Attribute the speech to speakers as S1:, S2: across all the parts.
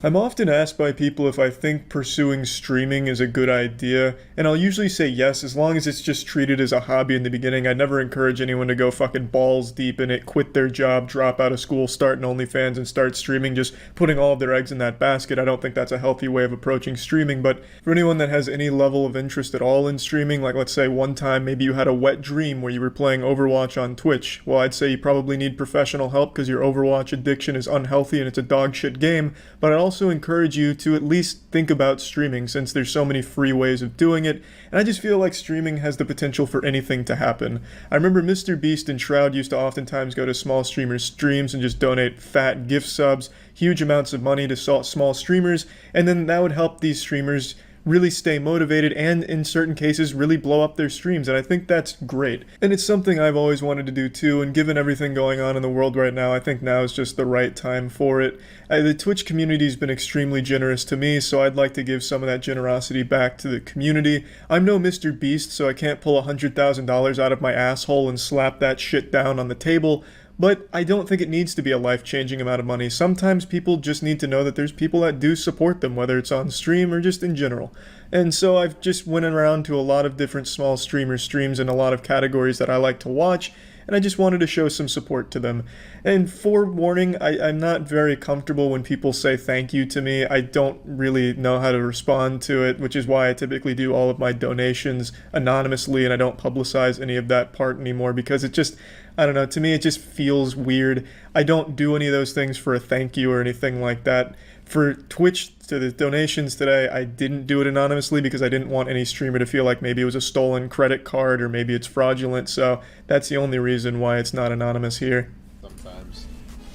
S1: I'm often asked by people if I think pursuing streaming is a good idea, and I'll usually say yes as long as it's just treated as a hobby in the beginning. I never encourage anyone to go fucking balls deep in it, quit their job, drop out of school, start an OnlyFans, and start streaming, just putting all of their eggs in that basket. I don't think that's a healthy way of approaching streaming, but for anyone that has any level of interest at all in streaming, like let's say one time maybe you had a wet dream where you were playing Overwatch on Twitch, well, I'd say you probably need professional help because your Overwatch addiction is unhealthy and it's a dog shit game, but I'd also encourage you to at least think about streaming since there's so many free ways of doing it, and I just feel like streaming has the potential for anything to happen. I remember Mr. Beast and Shroud used to oftentimes go to small streamers' streams and just donate fat gift subs, huge amounts of money to small streamers, and then that would help these streamers really stay motivated and in certain cases really blow up their streams, and I think that's great. And it's something I've always wanted to do too, and given everything going on in the world right now, I think now is just the right time for it. The Twitch community has been extremely generous to me, so I'd like to give some of that generosity back to the community. I'm no Mr. Beast, so I can't pull $100,000 out of my asshole and slap that shit down on the table, but I don't think it needs to be a life-changing amount of money. Sometimes people just need to know that there's people that do support them, whether it's on stream or just in general. And so I've just went around to a lot of different small streams in a lot of categories that I like to watch, and I just wanted to show some support to them. And forewarning, I'm not very comfortable when people say thank you to me. I don't really know how to respond to it, which is why I typically do all of my donations anonymously, and I don't publicize any of that part anymore because it just, I don't know, to me it just feels weird. I don't do any of those things for a thank you or anything like that. For Twitch, to the donations today, I didn't do it anonymously because I didn't want any streamer to feel like maybe it was a stolen credit card or maybe it's fraudulent, so that's the only reason why it's not anonymous here.
S2: Sometimes.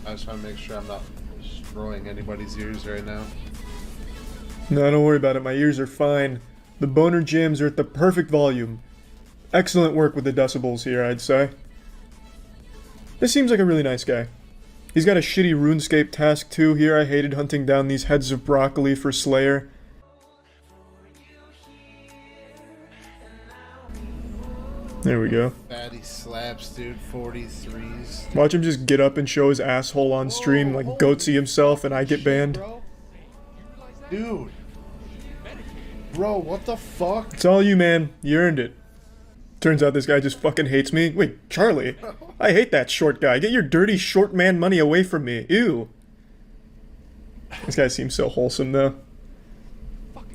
S2: I just want to make sure I'm not destroying anybody's ears right now.
S1: No, don't worry about it. My ears are fine. The boner jams are at the perfect volume. Excellent work with the decibels here, I'd say. This seems like a really nice guy. He's got a shitty RuneScape task too here. I hated hunting down these heads of broccoli for Slayer. There we go.
S2: Fatty slaps, dude. 43s.
S1: Watch him just get up and show his asshole on stream like Goatsy himself and I get banned.
S2: Bro. Dude. Bro, what the fuck?
S1: It's all you, man. You earned it. Turns out this guy just fucking hates me. Wait, Charlie? I hate that short guy. Get your dirty short man money away from me. Ew. This guy seems so wholesome, though.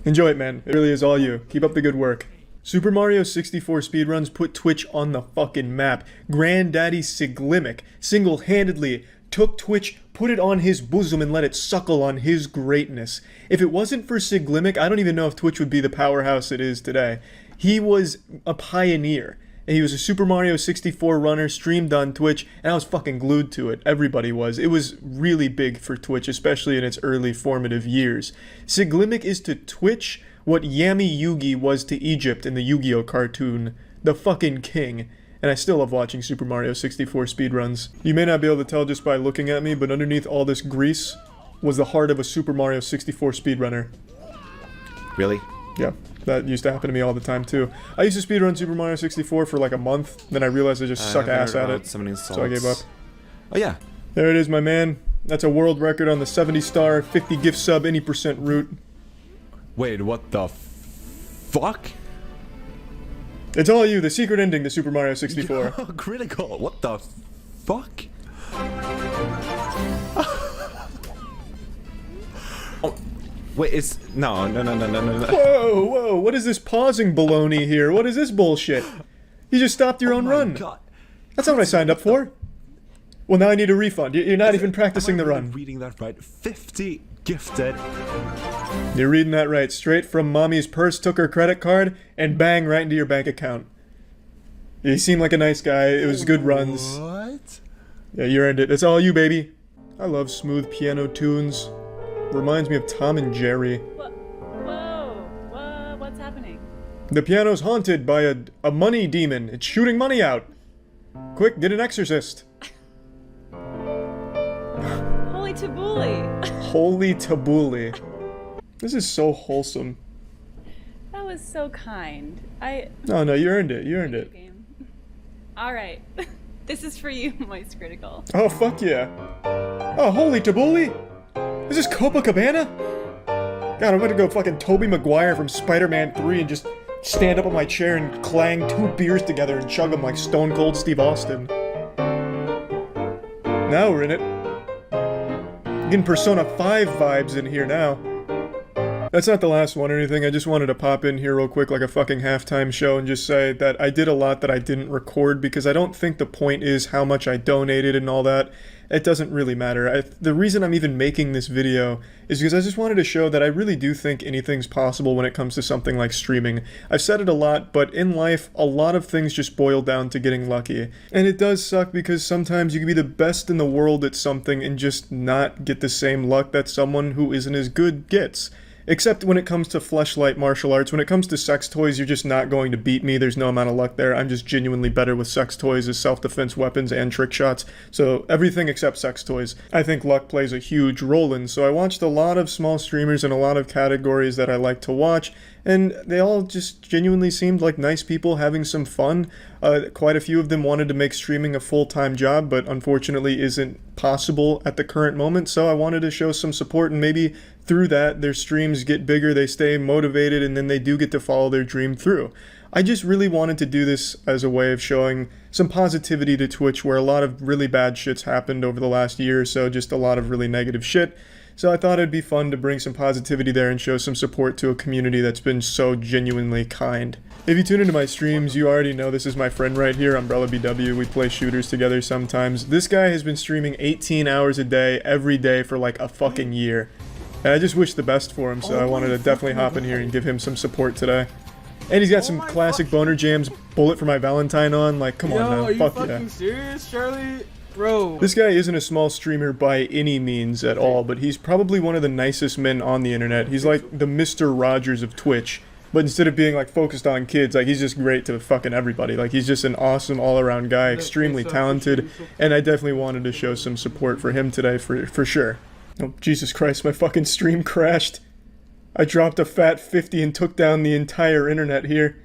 S1: Enjoy it, man. It really is all you. Keep up the good work. Super Mario 64 speedruns put Twitch on the fucking map. Granddaddy Siglimic single-handedly took Twitch, put it on his bosom, and let it suckle on his greatness. If it wasn't for Siglimic, I don't even know if Twitch would be the powerhouse it is today. He was a pioneer. And he was a Super Mario 64 runner, streamed on Twitch, and I was fucking glued to it. Everybody was. It was really big for Twitch, especially in its early formative years. Siglimic is to Twitch what Yami Yugi was to Egypt in the Yu-Gi-Oh cartoon. The fucking king. And I still love watching Super Mario 64 speedruns. You may not be able to tell just by looking at me, but underneath all this grease was the heart of a Super Mario 64 speedrunner.
S3: Really?
S1: Yeah. That used to happen to me all the time too. I used to speedrun Super Mario 64 for like a month, then I realized I just suck ass at it, so I gave up.
S3: Oh yeah.
S1: There it is, my man. That's a world record on the 70-star, 50 gift sub, any percent route.
S3: Wait, what the fuck?
S1: It's all you, the secret ending to Super Mario 64.
S3: Critical, what the fuck? Oh. Wait, it's... No.
S1: Whoa, what is this pausing baloney here? What is this bullshit? You just stopped your own run.
S3: God.
S1: That's not what I signed up for. Well, now I need a refund. You're not even practicing the run.
S3: Reading that right? 50 gifted.
S1: You're reading that right. Straight from mommy's purse, took her credit card, and bang, right into your bank account. You seem like a nice guy. It was good runs.
S3: What?
S1: Yeah, you earned it. It's all you, baby. I love smooth piano tunes. Reminds me of Tom and Jerry.
S4: Whoa, what's happening?
S1: The piano's haunted by a money demon. It's shooting money out. Quick, get an exorcist.
S4: Holy tabbouleh.
S1: Holy tabbouleh. This is so wholesome.
S4: That was so kind.
S1: No, you earned it. You earned it.
S4: Alright. This is for you, Moist Critical.
S1: Oh, fuck yeah. Oh, holy tabbouleh. Is this Copacabana? God, I'm gonna go fucking Tobey Maguire from Spider-Man 3 and just stand up on my chair and clang 2 beers together and chug them like Stone Cold Steve Austin. Now we're in it. Getting Persona 5 vibes in here now. That's not the last one or anything, I just wanted to pop in here real quick like a fucking halftime show and just say that I did a lot that I didn't record because I don't think the point is how much I donated and all that. It doesn't really matter. The reason I'm even making this video is because I just wanted to show that I really do think anything's possible when it comes to something like streaming. I've said it a lot, but in life, a lot of things just boil down to getting lucky. And it does suck because sometimes you can be the best in the world at something and just not get the same luck that someone who isn't as good gets. Except when it comes to fleshlight martial arts. When it comes to sex toys, you're just not going to beat me. There's no amount of luck there. I'm just genuinely better with sex toys as self-defense weapons and trick shots. So everything except sex toys, I think luck plays a huge role in. So I watched a lot of small streamers in a lot of categories that I like to watch, and they all just genuinely seemed like nice people having some fun. Quite a few of them wanted to make streaming a full-time job, but unfortunately isn't possible at the current moment, so I wanted to show some support, and maybe through that their streams get bigger, they stay motivated, and then they do get to follow their dream through. I just really wanted to do this as a way of showing some positivity to Twitch, where a lot of really bad shit's happened over the last year or so, just a lot of really negative shit. So I thought it'd be fun to bring some positivity there and show some support to a community that's been so genuinely kind. If you tune into my streams, you already know this is my friend right here, Umbrella BW. We play shooters together sometimes. This guy has been streaming 18 hours a day, every day for like a fucking year. And I just wish the best for him, so I wanted to definitely hop in here and give him some support today. And he's got some classic boner jams, Bullet for My Valentine on, like, come on now,
S5: are you
S1: fuck
S5: fucking
S1: yeah.
S5: serious, Charlie? Bro.
S1: This guy isn't a small streamer by any means at all, but he's probably one of the nicest men on the internet. He's like the Mr. Rogers of Twitch, but instead of being like focused on kids, like he's just great to fucking everybody. Like he's just an awesome all-around guy, extremely talented, and I definitely wanted to show some support for him today for sure. Oh, Jesus Christ, my fucking stream crashed. I dropped a fat 50 and took down the entire internet here.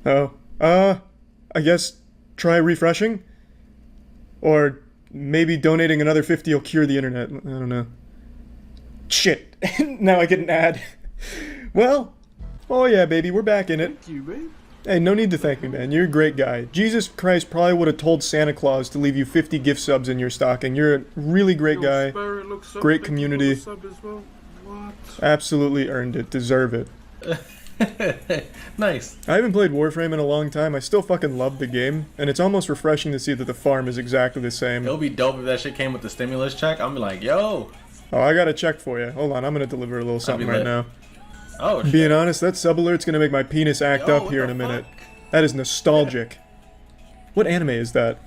S1: Oh, I guess try refreshing? Or maybe donating another 50 will cure the internet. I don't know. Shit. Now I get an ad. Well, oh yeah, baby, we're back in it.
S5: Thank you, babe.
S1: Hey, no need to thank me, man. You're a great guy. Jesus Christ probably would have told Santa Claus to leave you 50 gift subs in your stocking. You're a really great guy. Great community. Absolutely earned it. Deserve it.
S5: Nice.
S1: I haven't played Warframe in a long time. I still fucking love the game, and it's almost refreshing to see that the farm is exactly the same.
S5: It'll be dope if that shit came with the stimulus check. I'm be like, yo.
S1: Oh, I got a check for you. Hold on, I'm gonna deliver a little something right
S5: lit.
S1: now.
S5: Oh, shit.
S1: Being honest, that sub alert's gonna make my penis act
S5: Yo,
S1: up
S5: what
S1: here
S5: the
S1: in a minute.
S5: fuck?
S1: That is nostalgic. What anime is that?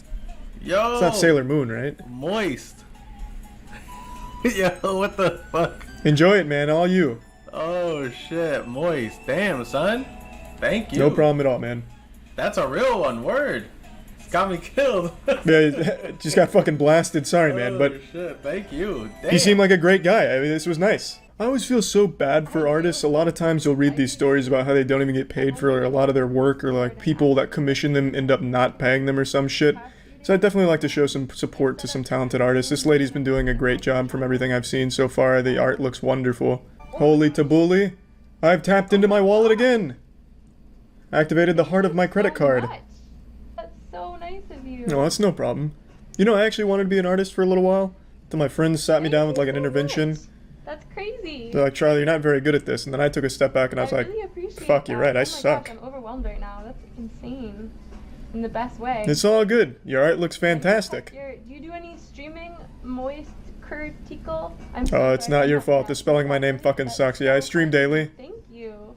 S5: Yo.
S1: It's not Sailor Moon, right?
S5: Moist. Yo, what the fuck?
S1: Enjoy it, man. All you.
S5: Oh, shit. Moist. Damn, son. Thank you.
S1: No problem at all, man.
S5: That's a real one. Word. It's got me killed.
S1: Yeah, just got fucking blasted. Sorry, man, but
S5: Oh, shit. Thank you. Damn.
S1: you seem like a great guy. I mean, this was nice. I always feel so bad for artists. A lot of times you'll read these stories about how they don't even get paid for a lot of their work, or like people that commission them end up not paying them or some shit. So I'd definitely like to show some support to some talented artists. This lady's been doing a great job from everything I've seen so far. The art looks wonderful. Holy tabbouleh. I've tapped into my wallet again. Activated the heart of my credit card.
S6: That's so nice of you.
S1: No, that's no problem. You know, I actually wanted to be an artist for a little while. Till my friends sat me down with like an intervention.
S6: That's crazy.
S1: They're like, Charlie, you're not very good at this. And then I took a step back and I was like,
S6: really appreciate
S1: fuck, you're
S6: that.
S1: right, I
S6: Oh my
S1: suck.
S6: Gosh, I'm overwhelmed right now. That's insane. In the best way.
S1: It's all good. Your art looks fantastic.
S6: Do you do any streaming moist critical?
S1: Oh, it's not your fault. The spelling of my name fucking sucks. Yeah, I stream daily.
S6: Thank you.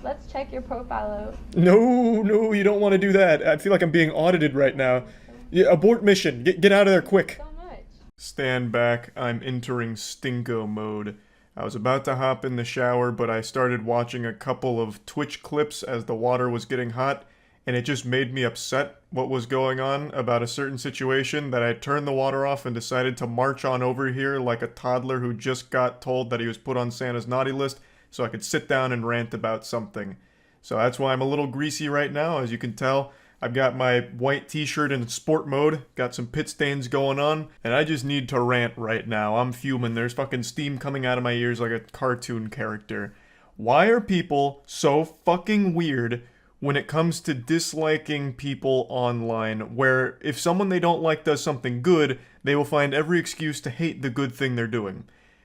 S6: Let's check your profile out.
S1: No, you don't want to do that. I feel like I'm being audited right now. Yeah, abort mission. Get out of there quick.
S6: So much.
S1: Stand back. I'm entering stinko mode. I was about to hop in the shower, but I started watching a couple of Twitch clips as the water was getting hot, and it just made me upset what was going on about a certain situation that I turned the water off and decided to march on over here like a toddler who just got told that he was put on Santa's naughty list so I could sit down and rant about something. So that's why I'm a little greasy right now, as you can tell. I've got my white t-shirt in sport mode, got some pit stains going on, and I just need to rant right now. I'm fuming. There's fucking steam coming out of my ears like a cartoon character. Why are people so fucking weird when it comes to disliking people online, where if someone they don't like does something good, they will find every excuse to hate the good thing they're doing?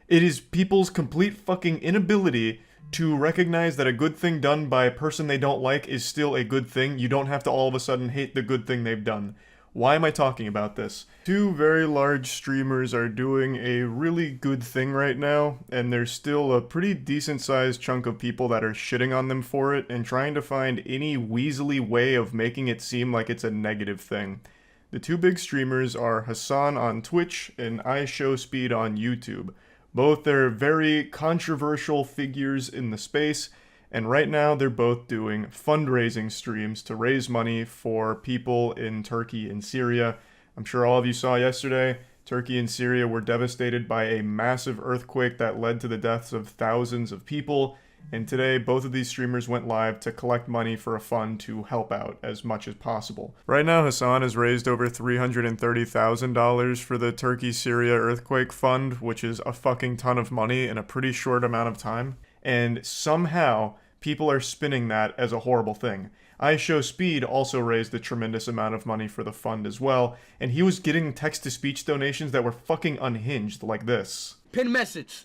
S1: It is people's complete fucking inability to recognize that a good thing done by a person they don't like is still a good thing. You don't have to all of a sudden hate the good thing they've done. Why am I talking about this? Two very large streamers are doing a really good thing right now, and there's still a pretty decent sized chunk of people that are shitting on them for it and trying to find any weaselly way of making it seem like it's a negative thing. The two big streamers are Hassan on Twitch and iShowSpeed on YouTube. Both are very controversial figures in the space, and right now they're both doing fundraising streams to raise money for people in Turkey and Syria. I'm sure all of you saw yesterday, Turkey and Syria were devastated by a massive earthquake that led to the deaths of thousands of people. And today, both of these streamers went live to collect money for a fund to help out as much as possible. Right now, Hassan has raised over $330,000 for the Turkey-Syria earthquake fund, which is a fucking ton of money in a pretty short amount of time. And somehow, people are spinning that as a horrible thing. iShowSpeed also raised a tremendous amount of money for the fund as well, and he was getting text-to-speech donations that were fucking unhinged like this.
S7: Pin message.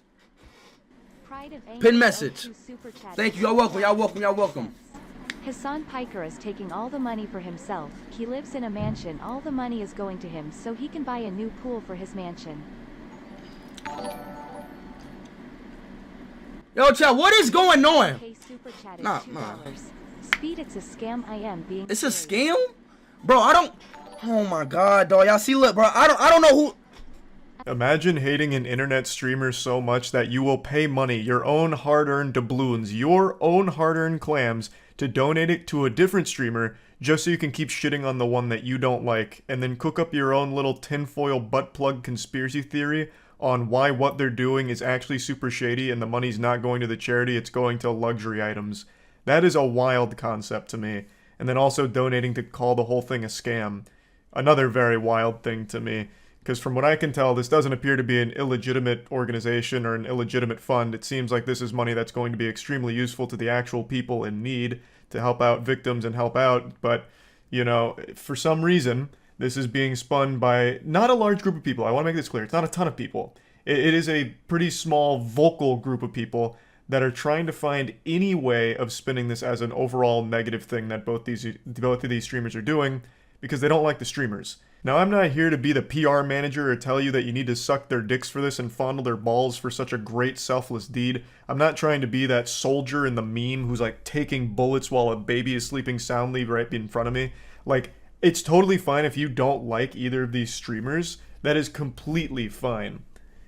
S7: Pin message. Thank you. Y'all welcome. Y'all welcome. Y'all welcome.
S8: Hassan Piker is taking all the money for himself. He lives in a mansion. All the money is going to him so he can buy a new pool for his mansion.
S7: Yo, chat, what is going on?
S8: Hey, super chat is
S7: Nah.
S8: $2. Speed, it's a scam. I am being.
S7: It's a scam, bro. I don't. Oh my god, dog. Y'all see, look, bro. I don't know who.
S1: Imagine hating an internet streamer so much that you will pay money, your own hard-earned doubloons, your own hard-earned clams, to donate it to a different streamer just so you can keep shitting on the one that you don't like, and then cook up your own little tinfoil butt plug conspiracy theory on why what they're doing is actually super shady and the money's not going to the charity, it's going to luxury items. That is a wild concept to me. And then also donating to call the whole thing a scam. Another very wild thing to me. Because from what I can tell, this doesn't appear to be an illegitimate organization or an illegitimate fund. It seems like this is money that's going to be extremely useful to the actual people in need to help out victims and help out. But, you know, for some reason, this is being spun by not a large group of people. I want to make this clear. It's not a ton of people. It is a pretty small, vocal group of people that are trying to find any way of spinning this as an overall negative thing that both of these streamers are doing because they don't like the streamers. Now, I'm not here to be the PR manager or tell you that you need to suck their dicks for this and fondle their balls for such a great selfless deed. I'm not trying to be that soldier in the meme who's like taking bullets while a baby is sleeping soundly right in front of me. Like, it's totally fine if you don't like either of these streamers. That is completely fine.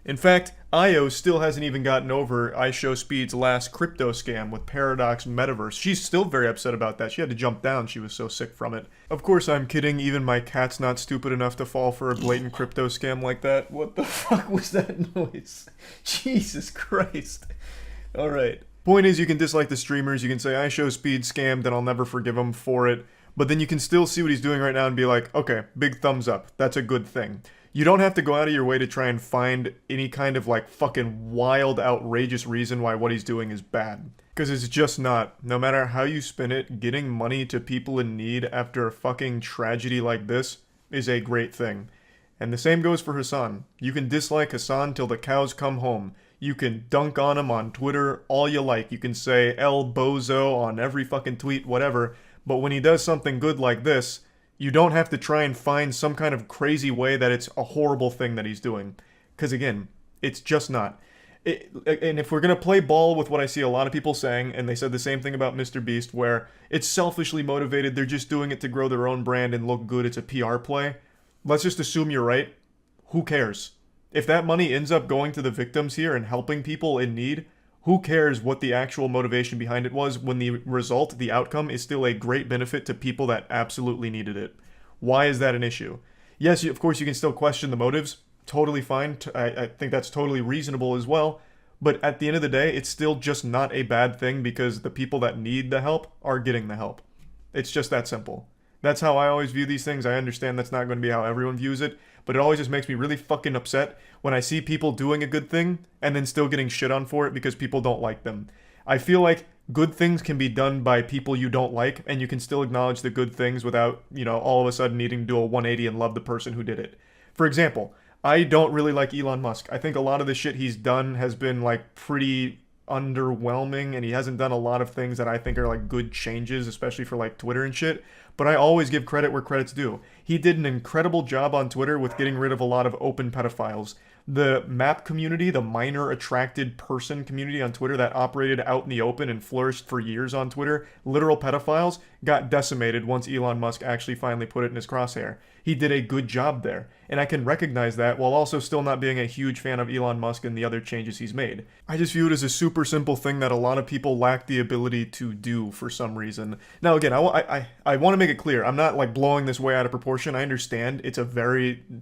S1: In fact, Io still hasn't even gotten over iShowSpeed's last crypto scam with Paradox Metaverse. She's still very upset about that. She had to jump down. She was so sick from it. Of course, I'm kidding. Even my cat's not stupid enough to fall for a blatant crypto scam like that. What the fuck was that noise? Jesus Christ. Alright. Point is, you can dislike the streamers. You can say, iShowSpeed scammed and I'll never forgive him for it. But then you can still see what he's doing right now and be like, okay, big thumbs up. That's a good thing. You don't have to go out of your way to try and find any kind of like fucking wild, outrageous reason why what he's doing is bad. Because it's just not. No matter how you spin it, getting money to people in need after a fucking tragedy like this is a great thing. And the same goes for Hassan. You can dislike Hassan till the cows come home. You can dunk on him on Twitter all you like. You can say El Bozo on every fucking tweet, whatever. But when he does something good like this, you don't have to try and find some kind of crazy way that it's a horrible thing that he's doing. Because again, it's just not. And if we're going to play ball with what I see a lot of people saying, and they said the same thing about Mr. Beast, where it's selfishly motivated, they're just doing it to grow their own brand and look good, it's a PR play. Let's just assume you're right. Who cares? If that money ends up going to the victims here and helping people in need, who cares what the actual motivation behind it was when the result, the outcome, is still a great benefit to people that absolutely needed it? Why is that an issue? Yes, of course you can still question the motives. Totally fine. I think that's totally reasonable as well. But at the end of the day, it's still just not a bad thing because the people that need the help are getting the help. It's just that simple. That's how I always view these things. I understand that's not going to be how everyone views it, but it always just makes me really fucking upset when I see people doing a good thing and then still getting shit on for it because people don't like them. I feel like good things can be done by people you don't like, and you can still acknowledge the good things without, all of a sudden needing to do a 180 and love the person who did it. For example, I don't really like Elon Musk. I think a lot of the shit he's done has been like pretty underwhelming, and he hasn't done a lot of things that I think are like good changes, especially for like Twitter and shit. But I always give credit where credit's due. He did an incredible job on Twitter with getting rid of a lot of open pedophiles. The MAP community, the minor attracted person community on Twitter that operated out in the open and flourished for years on Twitter, literal pedophiles, got decimated once Elon Musk actually finally put it in his crosshair. He did a good job there, and I can recognize that while also still not being a huge fan of Elon Musk and the other changes he's made. I just view it as a super simple thing that a lot of people lack the ability to do for some reason. Now again, I want to make it clear, I'm not like blowing this way out of proportion. I understand it's a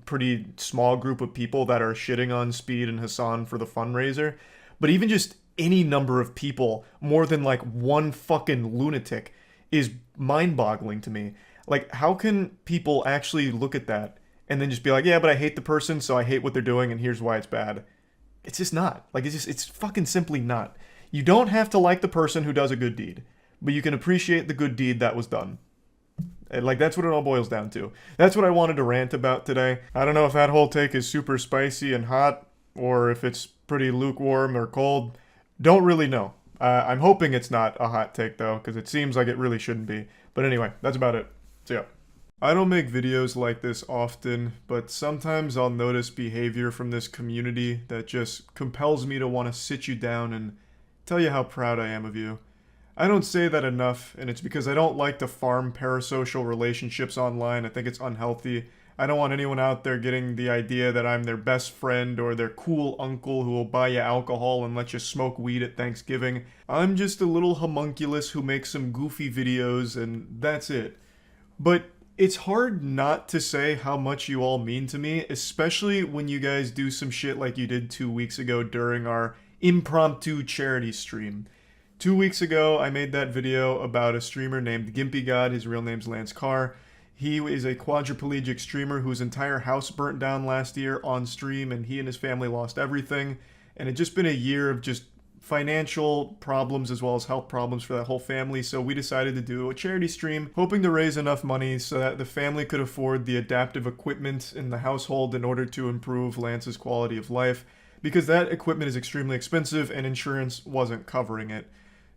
S1: pretty small group of people that are shitting on Speed and Hassan for the fundraiser, but even just any number of people, more than like one fucking lunatic, is mind-boggling to me. Like, how can people actually look at that and then just be like, yeah, but I hate the person, so I hate what they're doing, and here's why it's bad? It's just not. Like, it's fucking simply not. You don't have to like the person who does a good deed, but you can appreciate the good deed that was done. And, like, that's what it all boils down to. That's what I wanted to rant about today. I don't know if that whole take is super spicy and hot, or if it's pretty lukewarm or cold. Don't really know. I'm hoping it's not a hot take, though, because it seems like it really shouldn't be. But anyway, that's about it. So yeah. I don't make videos like this often, but sometimes I'll notice behavior from this community that just compels me to want to sit you down and tell you how proud I am of you. I don't say that enough, and it's because I don't like to farm parasocial relationships online. I think it's unhealthy. I don't want anyone out there getting the idea that I'm their best friend or their cool uncle who will buy you alcohol and let you smoke weed at Thanksgiving. I'm just a little homunculus who makes some goofy videos, and that's it. But it's hard not to say how much you all mean to me, especially when you guys do some shit like you did 2 weeks ago during our impromptu charity stream. 2 weeks ago, I made that video about a streamer named Gimpy God. His real name's Lance Carr. He is a quadriplegic streamer whose entire house burnt down last year on stream, and he and his family lost everything. And it's just been a year of just financial problems as well as health problems for that whole family, so we decided to do a charity stream, hoping to raise enough money so that the family could afford the adaptive equipment in the household in order to improve Lance's quality of life, because that equipment is extremely expensive and insurance wasn't covering it.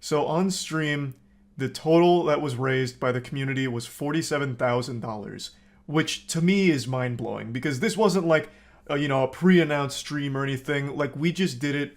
S1: So on stream, the total that was raised by the community was $47,000, which to me is mind-blowing, because this wasn't like a pre-announced stream or anything. Like, we just did it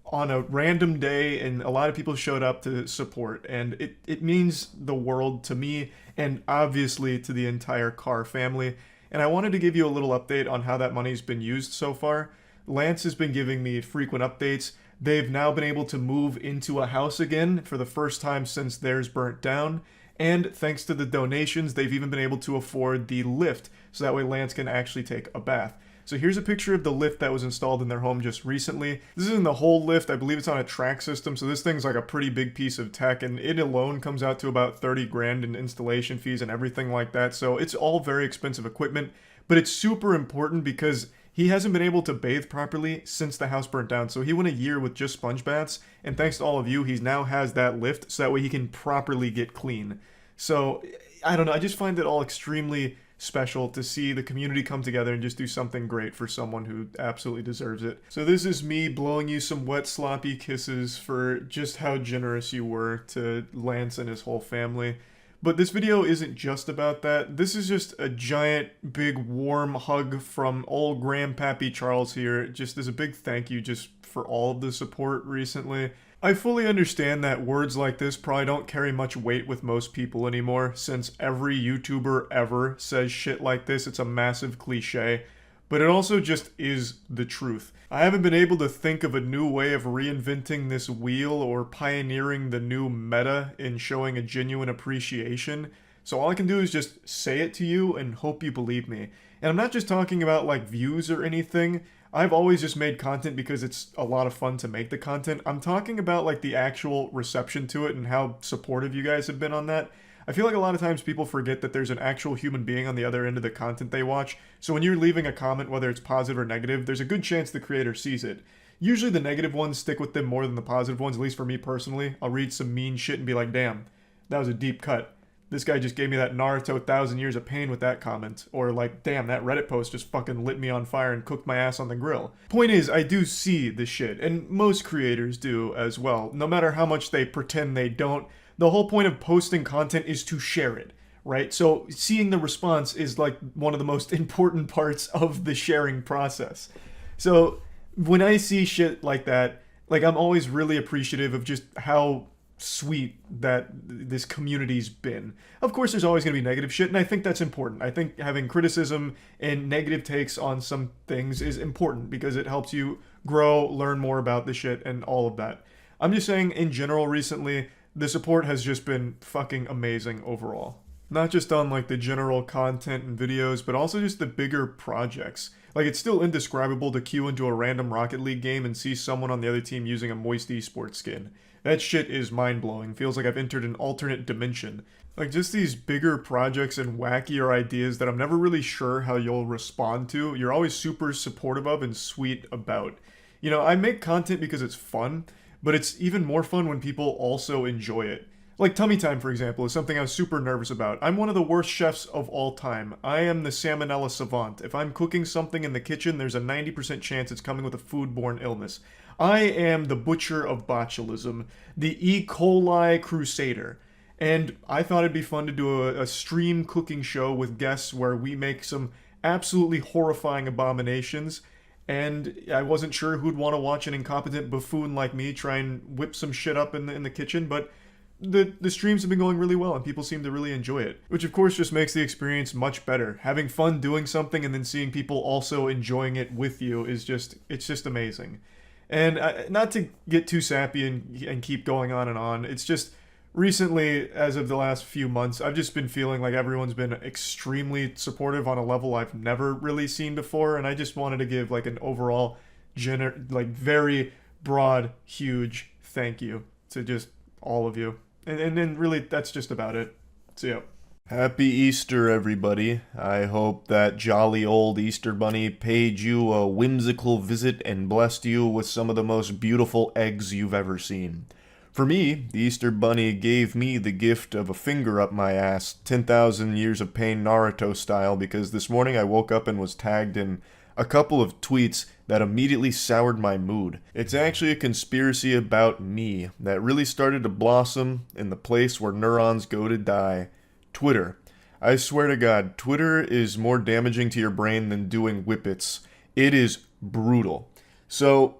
S1: on a random day, and a lot of people showed up to support, and it means the world to me, and obviously to the entire Carr family. And I wanted to give you a little update on how that money's been used so far. Lance has been giving me frequent updates. They've now been able to move into a house again for the first time since theirs burnt down, and thanks to the donations, they've even been able to afford the lift, so that way Lance can actually take a bath. So here's a picture of the lift that was installed in their home just recently. This isn't the whole lift. I believe it's on a track system, so this thing's like a pretty big piece of tech, and it alone comes out to about 30 grand in installation fees and everything like that. So it's all very expensive equipment, but it's super important because he hasn't been able to bathe properly since the house burnt down. So he went a year with just sponge baths, and thanks to all of you, he now has that lift, so that way he can properly get clean. So I don't know, I just find it all extremely special to see the community come together and just do something great for someone who absolutely deserves it. So this is me blowing you some wet sloppy kisses for just how generous you were to Lance and his whole family. But this video isn't just about that. This is just a giant, big, warm hug from old Grandpappy Charles here, just as a big thank you just for all of the support recently. I fully understand that words like this probably don't carry much weight with most people anymore, since every YouTuber ever says shit like this. It's a massive cliche, but it also just is the truth. I haven't been able to think of a new way of reinventing this wheel or pioneering the new meta in showing a genuine appreciation, so all I can do is just say it to you and hope you believe me. And I'm not just talking about like views or anything. I've always just made content because it's a lot of fun to make the content. I'm talking about like the actual reception to it and how supportive you guys have been on that. I feel like a lot of times people forget that there's an actual human being on the other end of the content they watch, so when you're leaving a comment, whether it's positive or negative, there's a good chance the creator sees it. Usually the negative ones stick with them more than the positive ones, at least for me personally. I'll read some mean shit and be like, damn, that was a deep cut. This guy just gave me that Naruto 1,000 Years of Pain with that comment. Or like, damn, that Reddit post just fucking lit me on fire and cooked my ass on the grill. Point is, I do see the shit, and most creators do as well. No matter how much they pretend they don't, the whole point of posting content is to share it, right? So seeing the response is like one of the most important parts of the sharing process. So when I see shit like that, like I'm always really appreciative of just how sweet that this community's been. Of course, there's always going to be negative shit, and I think that's important. I think having criticism and negative takes on some things is important because it helps you grow, learn more about the shit, and all of that. I'm just saying, in general, recently, the support has just been fucking amazing overall. Not just on like the general content and videos, but also just the bigger projects. Like, it's still indescribable to queue into a random Rocket League game and see someone on the other team using a Moist Esports skin. That shit is mind-blowing. Feels like I've entered an alternate dimension. Like, just these bigger projects and wackier ideas that I'm never really sure how you'll respond to, you're always super supportive of and sweet about. You know, I make content because it's fun, but it's even more fun when people also enjoy it. Like Tummy Time, for example, is something I was super nervous about. I'm one of the worst chefs of all time. I am the salmonella savant. If I'm cooking something in the kitchen, there's a 90% chance it's coming with a foodborne illness. I am the butcher of botulism, the E. coli crusader. And I thought it'd be fun to do a stream cooking show with guests where we make some absolutely horrifying abominations. And I wasn't sure who'd want to watch an incompetent buffoon like me try and whip some shit up in the kitchen, but the streams have been going really well and people seem to really enjoy it. Which of course just makes the experience much better. Having fun doing something and then seeing people also enjoying it with you is it's just amazing. And not to get too sappy and keep going on, it's just recently, as of the last few months, I've just been feeling like everyone's been extremely supportive on a level I've never really seen before, and I just wanted to give like an overall, very broad, huge thank you to just all of you. And then really, that's just about it. So yeah. Happy Easter, everybody. I hope that jolly old Easter Bunny paid you a whimsical visit and blessed you with some of the most beautiful eggs you've ever seen. For me, the Easter Bunny gave me the gift of a finger up my ass, 10,000 Years of Pain Naruto style, because this morning I woke up and was tagged in a couple of tweets that immediately soured my mood. It's actually a conspiracy about me that really started to blossom in the place where neurons go to die. Twitter. I swear to God, Twitter is more damaging to your brain than doing whippets. It is brutal. So,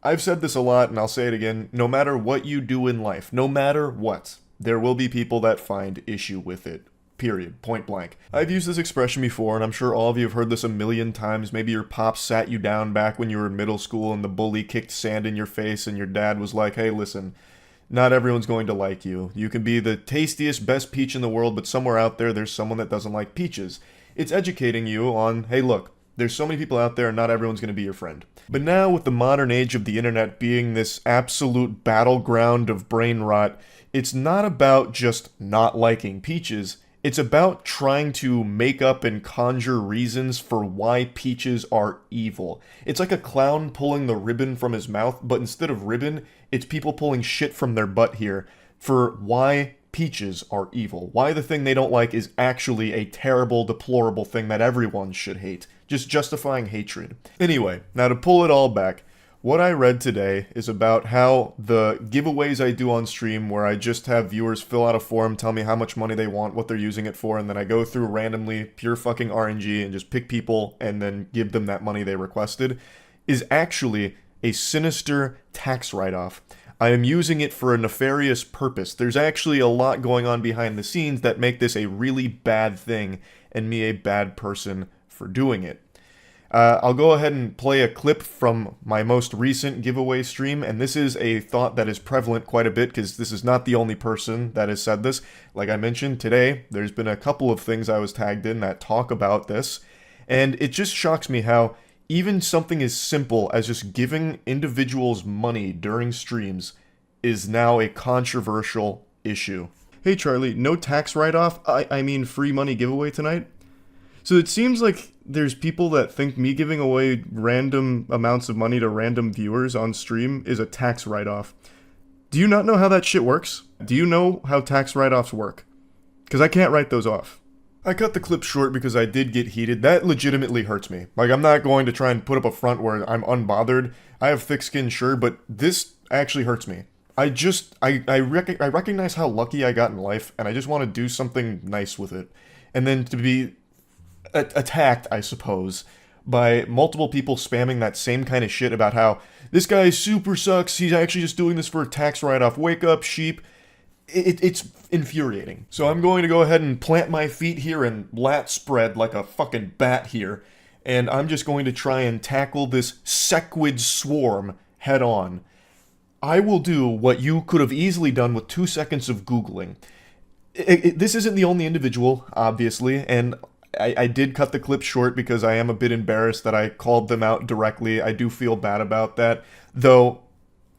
S1: I've said this a lot and I'll say it again, no matter what you do in life, no matter what, there will be people that find issue with it. Period. Point blank. I've used this expression before, and I'm sure all of you have heard this a million times. Maybe your pops sat you down back when you were in middle school and the bully kicked sand in your face and your dad was like, hey, listen, not everyone's going to like you. You can be the tastiest, best peach in the world, but somewhere out there, there's someone that doesn't like peaches. It's educating you on, hey, look, there's so many people out there and not everyone's going to be your friend. But now, with the modern age of the internet being this absolute battleground of brain rot, it's not about just not liking peaches. It's about trying to make up and conjure reasons for why peaches are evil. It's like a clown pulling the ribbon from his mouth, but instead of ribbon, it's people pulling shit from their butt here for why peaches are evil. Why the thing they don't like is actually a terrible, deplorable thing that everyone should hate. Just justifying hatred. Anyway, now to pull it all back, what I read today is about how the giveaways I do on stream, where I just have viewers fill out a form, tell me how much money they want, what they're using it for, and then I go through randomly, pure fucking RNG, and just pick people and then give them that money they requested, is actually a sinister tax write-off. I am using it for a nefarious purpose. There's actually a lot going on behind the scenes that make this a really bad thing, and me a bad person for doing it. I'll go ahead and play a clip from my most recent giveaway stream, and this is a thought that is prevalent quite a bit because this is not the only person that has said this. Like I mentioned today, there's been a couple of things I was tagged in that talk about this, and it just shocks me how even something as simple as just giving individuals money during streams is now a controversial issue. Hey Charlie, no tax write-off, I mean free money giveaway tonight? So it seems like there's people that think me giving away random amounts of money to random viewers on stream is a tax write-off. Do you not know how that shit works? Do you know how tax write-offs work? Because I can't write those off. I cut the clip short because I did get heated. That legitimately hurts me. Like, I'm not going to try and put up a front where I'm unbothered. I have thick skin, sure, but this actually hurts me. I recognize how lucky I got in life, and I just want to do something nice with it. And then to be attacked, I suppose, by multiple people spamming that same kind of shit about how this guy super sucks, he's actually just doing this for a tax write-off, wake up, sheep. It's infuriating. So I'm going to go ahead and plant my feet here and lat spread like a fucking bat here, and I'm just going to try and tackle this sequid swarm head on. I will do what you could have easily done with 2 seconds of Googling. This isn't the only individual, obviously, and I did cut the clip short because I am a bit embarrassed that I called them out directly. I do feel bad about that, though,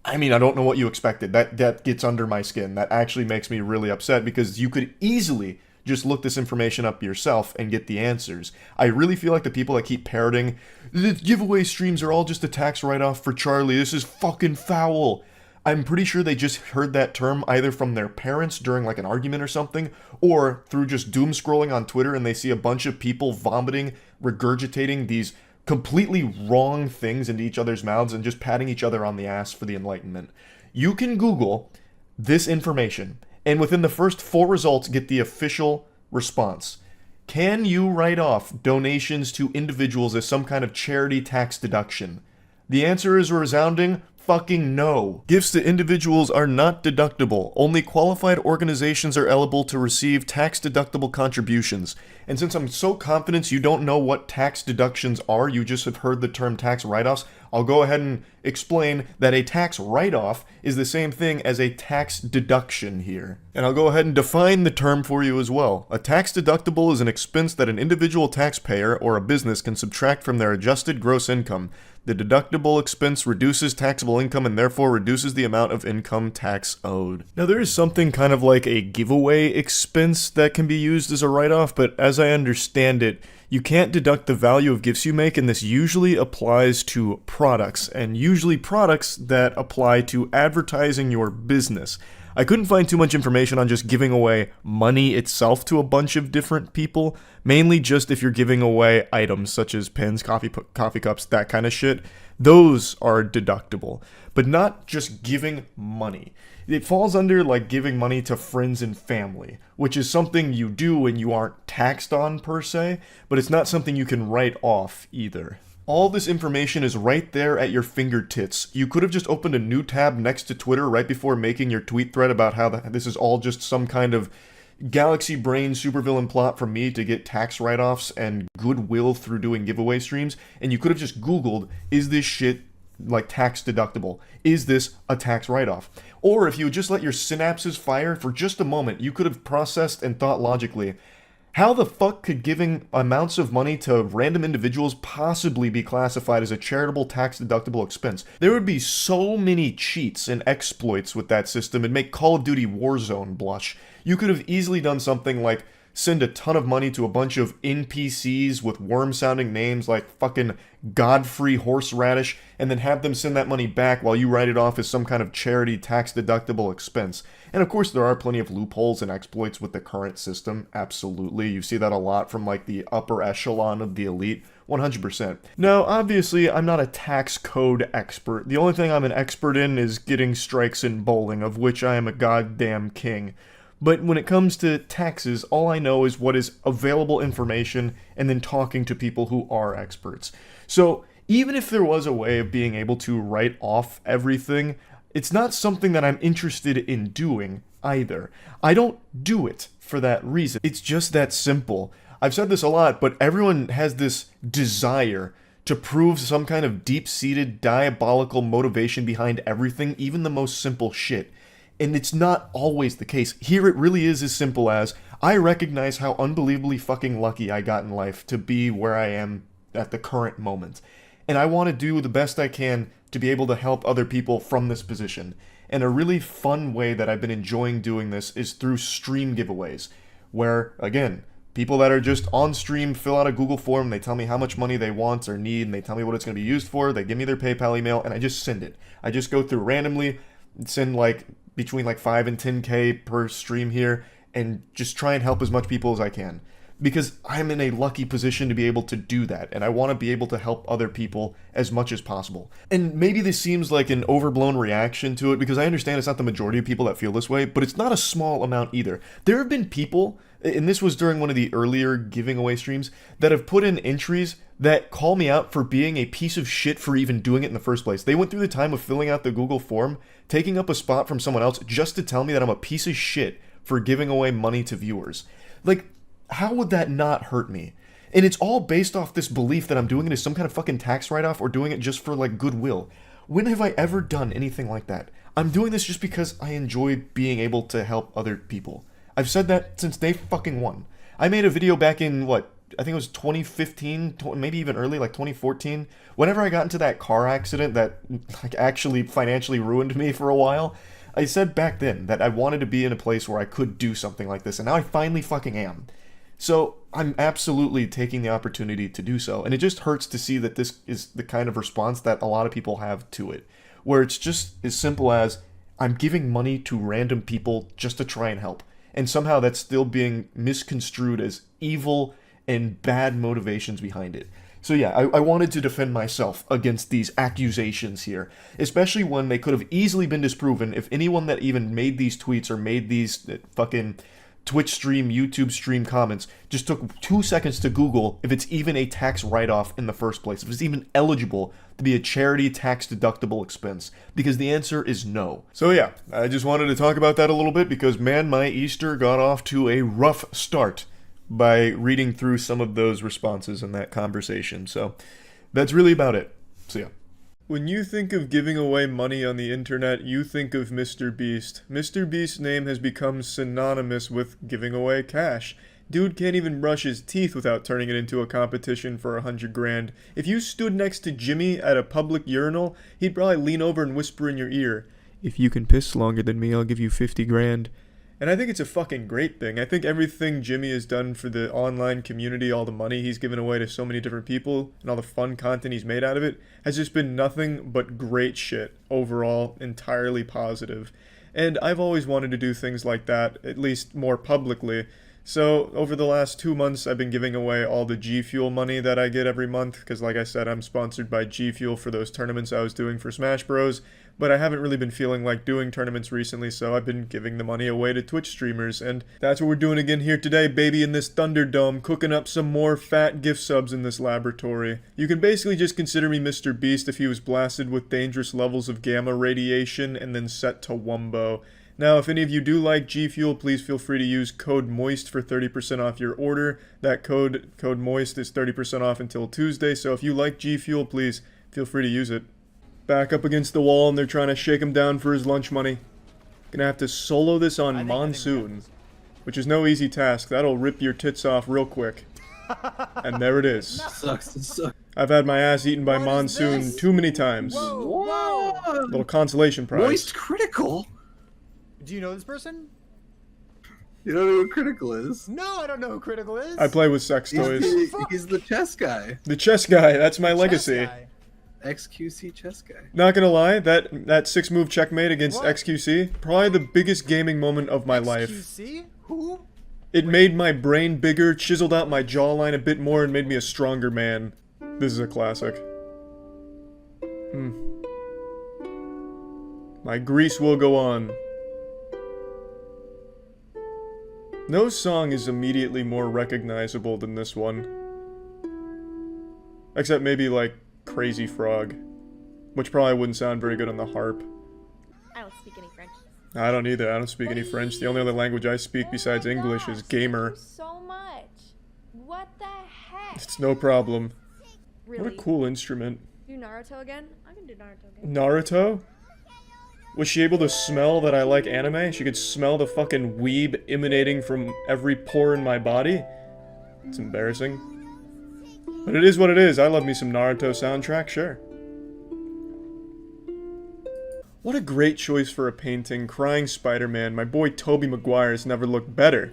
S1: I mean, I don't know what you expected. That gets under my skin. That actually makes me really upset because you could easily just look this information up yourself and get the answers. I really feel like the people that keep parroting, the giveaway streams are all just a tax write-off for Charlie, this is fucking foul. I'm pretty sure they just heard that term either from their parents during like an argument or something, or through just doom scrolling on Twitter and they see a bunch of people vomiting, regurgitating these completely wrong things into each other's mouths and just patting each other on the ass for the enlightenment. You can Google this information, and within the first 4 results get the official response. Can you write off donations to individuals as some kind of charity tax deduction? The answer is a resounding fucking no. Gifts to individuals are not deductible. Only qualified organizations are eligible to receive tax-deductible contributions. And since I'm so confident you don't know what tax deductions are, you just have heard the term tax write-offs, I'll go ahead and explain that a tax write-off is the same thing as a tax deduction here. And I'll go ahead and define the term for you as well. A tax deductible is an expense that an individual taxpayer or a business can subtract from their adjusted gross income. The deductible expense reduces taxable income and therefore reduces the amount of income tax owed. Now there is something kind of like a giveaway expense that can be used as a write-off, but as I understand it, you can't deduct the value of gifts you make, and this usually applies to products, and usually products that apply to advertising your business. I couldn't find too much information on just giving away money itself to a bunch of different people, mainly just if you're giving away items such as pens, coffee cups, that kind of shit. Those are deductible, but not just giving money. It falls under like giving money to friends and family, which is something you do and you aren't taxed on per se, but it's not something you can write off either. All this information is right there at your fingertips. You could have just opened a new tab next to Twitter right before making your tweet thread about how this is all just some kind of galaxy brain supervillain plot for me to get tax write-offs and goodwill through doing giveaway streams, and you could have just Googled, is this shit like tax deductible? Is this a tax write-off? Or if you would just let your synapses fire for just a moment, you could have processed and thought logically, how the fuck could giving amounts of money to random individuals possibly be classified as a charitable tax-deductible expense? There would be so many cheats and exploits with that system, it'd make Call of Duty Warzone blush. You could have easily done something like send a ton of money to a bunch of NPCs with worm-sounding names like fucking Godfrey Horseradish, and then have them send that money back while you write it off as some kind of charity tax-deductible expense. And of course there are plenty of loopholes and exploits with the current system, absolutely. You see that a lot from like the upper echelon of the elite, 100%. Now, obviously, I'm not a tax code expert. The only thing I'm an expert in is getting strikes in bowling, of which I am a goddamn king. But when it comes to taxes, all I know is what is available information and then talking to people who are experts. So even if there was a way of being able to write off everything, it's not something that I'm interested in doing either. I don't do it for that reason. It's just that simple. I've said this a lot, but everyone has this desire to prove some kind of deep-seated diabolical motivation behind everything, even the most simple shit. And it's not always the case. Here it really is as simple as, I recognize how unbelievably fucking lucky I got in life to be where I am at the current moment. And I want to do the best I can to be able to help other people from this position. And a really fun way that I've been enjoying doing this is through stream giveaways, where, again, people that are just on stream fill out a Google form, they tell me how much money they want or need, and they tell me what it's going to be used for, they give me their PayPal email, and I just send it. I just go through randomly, send like between like 5 and 10K per stream here, and just try and help as much people as I can. Because I'm in a lucky position to be able to do that, and I want to be able to help other people as much as possible. And maybe this seems like an overblown reaction to it, because I understand it's not the majority of people that feel this way, but it's not a small amount either. There have been people, and this was during one of the earlier giving away streams, that have put in entries that call me out for being a piece of shit for even doing it in the first place. They went through the time of filling out the Google form, taking up a spot from someone else, just to tell me that I'm a piece of shit for giving away money to viewers. Like, how would that not hurt me? And it's all based off this belief that I'm doing it as some kind of fucking tax write-off or doing it just for, like, goodwill. When have I ever done anything like that? I'm doing this just because I enjoy being able to help other people. I've said that since day fucking one. I made a video back in, what, I think it was 2015, maybe even early, like 2014. Whenever I got into that car accident that, like, actually financially ruined me for a while, I said back then that I wanted to be in a place where I could do something like this, and now I finally fucking am. So I'm absolutely taking the opportunity to do so, and it just hurts to see that this is the kind of response that a lot of people have to it, where it's just as simple as, I'm giving money to random people just to try and help, and somehow that's still being misconstrued as evil and bad motivations behind it. So yeah, I wanted to defend myself against these accusations here, especially when they could have easily been disproven if anyone that even made these tweets or made these fucking Twitch stream, YouTube stream comments just took 2 seconds to Google if it's even a tax write-off in the first place, if it's even eligible to be a charity tax-deductible expense, because the answer is no. So yeah, I just wanted to talk about that a little bit because, man, my Easter got off to a rough start by reading through some of those responses in that conversation. So that's really about it. So yeah. When you think of giving away money on the internet, you think of Mr. Beast. Mr. Beast's name has become synonymous with giving away cash. Dude can't even brush his teeth without turning it into a competition for 100 grand. If you stood next to Jimmy at a public urinal, he'd probably lean over and whisper in your ear, "If you can piss longer than me, I'll give you 50 grand. And I think it's a fucking great thing. I think everything Jimmy has done for the online community, all the money he's given away to so many different people, and all the fun content he's made out of it, has just been nothing but great shit. Overall, entirely positive. And I've always wanted to do things like that, at least more publicly. So, over the last 2 months, I've been giving away all the G Fuel money that I get every month, because like I said, I'm sponsored by G Fuel for those tournaments I was doing for Smash Bros. But I haven't really been feeling like doing tournaments recently, so I've been giving the money away to Twitch streamers, and that's what we're doing again here today, baby, in this Thunderdome, cooking up some more fat gift subs in this laboratory. You can basically just consider me Mr. Beast if he was blasted with dangerous levels of gamma radiation and then set to Wumbo. Now, if any of you do like G Fuel, please feel free to use code MOIST for 30% off your order. That code MOIST, is 30% off until Tuesday, so if you like G Fuel, please feel free to use it. Back up against the wall, and they're trying to shake him down for his lunch money. Gonna have to solo this on Monsoon, which is no easy task. That'll rip your tits off real quick. And there it is.
S5: Sucks.
S1: I've had my ass eaten by Monsoon too many times.
S5: Whoa!
S1: Little consolation prize.
S5: Moist Critical?
S9: Do you know this person?
S5: You don't know who Critical is?
S9: No, I don't know who Critical is.
S1: I play with sex toys.
S5: He's the chess guy.
S1: The chess guy, that's my legacy.
S9: Chess guy.
S5: XQC chess guy.
S1: Not gonna lie, that 6-move checkmate against
S9: What?
S1: XQC, probably the biggest gaming moment of my life.
S9: XQC? Who?
S1: It made my brain bigger, chiseled out my jawline a bit more, and made me a stronger man. This is a classic. My grease will go on. No song is immediately more recognizable than this one. Except maybe, like, Crazy Frog. Which probably wouldn't sound very good on the harp.
S6: I don't speak any French.
S1: I don't either. I don't speak any French. The only other language I speak besides English is gamer.
S6: So much. What the heck?
S1: It's no problem.
S6: Really?
S1: What a cool instrument.
S6: Do Naruto again? I can do Naruto again.
S1: Naruto? Was she able to smell that I like anime? She could smell the fucking weeb emanating from every pore in my body? It's embarrassing. But it is what it is. I love me some Naruto soundtrack, sure. What a great choice for a painting, crying Spider-Man. My boy Tobey Maguire has never looked better.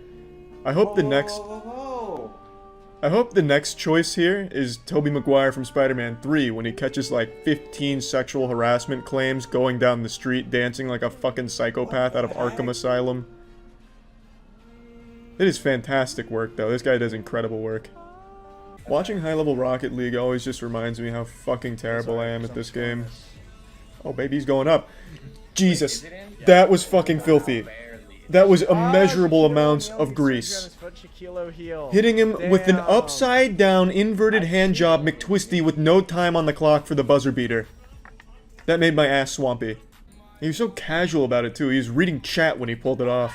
S1: I hope the next choice here is Tobey Maguire from Spider-Man 3 when he catches like 15 sexual harassment claims going down the street dancing like a fucking psychopath out of Arkham Asylum. It is fantastic work though. This guy does incredible work. Watching high-level Rocket League always just reminds me how fucking terrible I am at this game. Oh, baby, he's going up. Jesus, that was fucking filthy. That was immeasurable amounts of grease. Hitting him with an upside-down, inverted handjob McTwisty with no time on the clock for the buzzer beater. That made my ass swampy. He was so casual about it, too. He was reading chat when he pulled it off.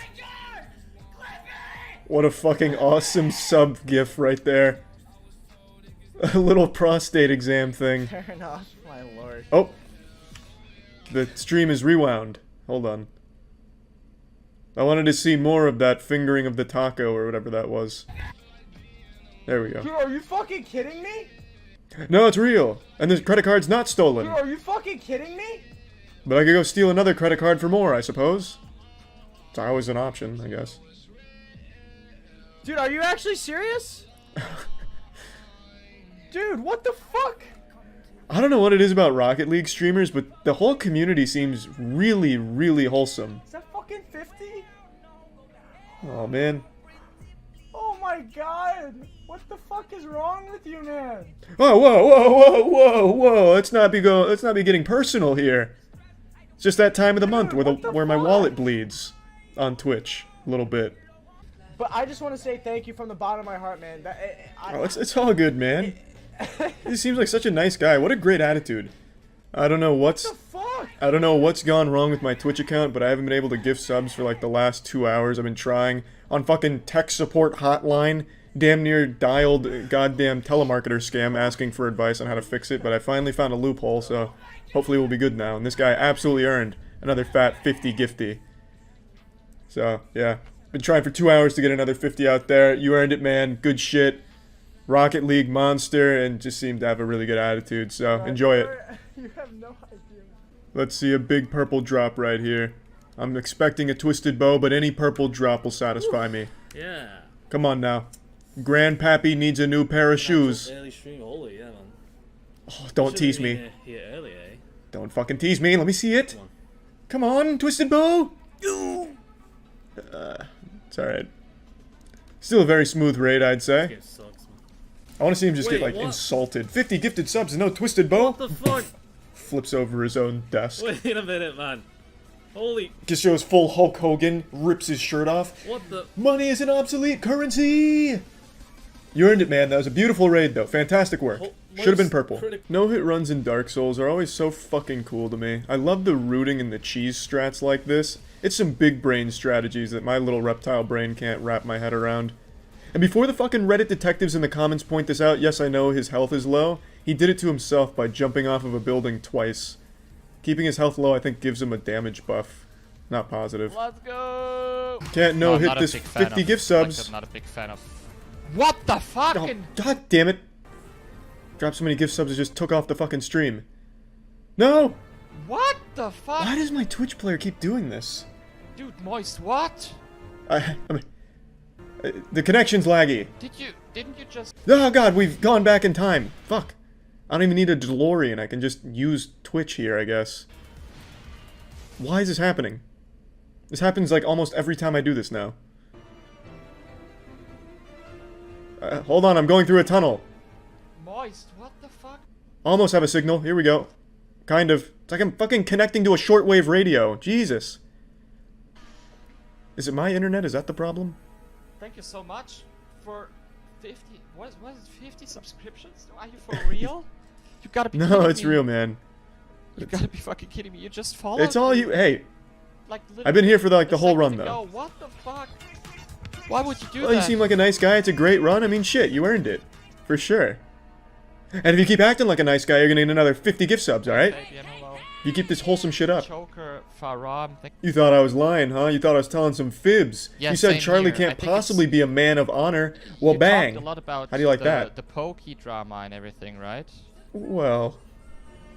S1: What a fucking awesome sub gif right there. A little prostate exam thing.
S9: Turn off, my lord.
S1: Oh. The stream is rewound. Hold on. I wanted to see more of that fingering of the taco or whatever that was. There we go.
S9: Dude, are you fucking kidding me?
S1: No, it's real. And the credit card's not stolen.
S9: Dude, are you fucking kidding me?
S1: But I could go steal another credit card for more, I suppose. It's always an option, I guess.
S9: Dude, are you actually serious? Dude, what the fuck?
S1: I don't know what it is about Rocket League streamers, but the whole community seems really, really wholesome.
S9: Is that fucking 50?
S1: Oh, man.
S9: Oh my god! What the fuck is wrong with you, man?
S1: Oh, whoa, whoa, whoa, whoa, whoa! Let's not be getting personal here. It's just that time of the month where my wallet bleeds on Twitch a little bit.
S9: But I just want to say thank you from the bottom of my heart, man.
S1: It's all good, man. He seems like such a nice guy. What a great attitude. I don't know what's gone wrong with my Twitch account, but I haven't been able to give subs for like the last 2 hours. I've been trying on fucking tech support hotline, damn near dialed goddamn telemarketer scam asking for advice on how to fix it, but I finally found a loophole, so hopefully we'll be good now. And this guy absolutely earned another fat 50 gifty. So, yeah. Been trying for 2 hours to get another 50 out there. You earned it, man. Good shit. Rocket League monster, and just seemed to have a really good attitude, so enjoy it.
S9: You have no idea.
S1: Let's see a big purple drop right here. I'm expecting a twisted bow, but any purple drop will satisfy me.
S10: Yeah.
S1: Come on now. Grandpappy needs a new pair of shoes. Oh, don't tease me. Don't fucking tease me. Let me see it. Come on, twisted bow. It's alright. Still a very smooth raid, I'd say. I want to see him just get, like, insulted. 50 gifted subs and no twisted bow?
S10: What the fuck?
S1: Flips over his own desk.
S10: Wait a minute, man. Holy...
S1: Just shows full Hulk Hogan, rips his shirt off.
S10: What the...
S1: Money is an obsolete currency! You earned it, man. That was a beautiful raid, though. Fantastic work. Should have been purple. No-hit runs in Dark Souls are always so fucking cool to me. I love the rooting and the cheese strats like this. It's some big brain strategies that my little reptile brain can't wrap my head around. And before the fucking Reddit detectives in the comments point this out, yes, I know his health is low. He did it to himself by jumping off of a building twice. Keeping his health low, I think, gives him a damage buff. Not positive.
S9: Let's go!
S1: Can't no-hit this 50 gift subs.
S11: I'm not a big fan of...
S9: What the fuck?
S1: Oh, god damn it. Dropped so many gift subs, it just took off the fucking stream. No!
S9: What the fuck?
S1: Why does my Twitch player keep doing this?
S9: Dude, Moist, what?
S1: I mean... the connection's laggy.
S9: Didn't you just...
S1: Oh god, we've gone back in time. Fuck. I don't even need a DeLorean. I can just use Twitch here, I guess. Why is this happening? This happens like almost every time I do this now. Hold on, I'm going through a tunnel.
S9: Moist, what the fuck?
S1: Almost have a signal. Here we go. Kind of. It's like I'm fucking connecting to a shortwave radio. Jesus. Is it my internet? Is that the problem?
S9: Thank you so much for 50... What is it, 50 subscriptions? Are you for real? You gotta be
S1: No, it's real, man.
S9: You gotta be fucking kidding me. You just followed
S1: It's all
S9: me.
S1: you... Hey.
S9: Like,
S1: I've been here for the whole run, though.
S9: Yo, what the fuck? Why would you do
S1: Well,
S9: that?
S1: you seem like a nice guy. It's a great run. I mean, shit, you earned it. For sure. And if you keep acting like a nice guy, you're gonna get another 50 gift subs, alright? You keep this wholesome shit up.
S9: Joker, Faram,
S1: You thought I was lying, huh? You thought I was telling some fibs.
S9: Yeah,
S1: you said
S9: same
S1: Charlie
S9: here. I
S1: can't
S9: think
S1: possibly be a man of honor. Well,
S9: you
S1: bang.
S9: talked a lot about
S1: How do you like that?
S9: The pokey drama and everything, right?
S1: Well,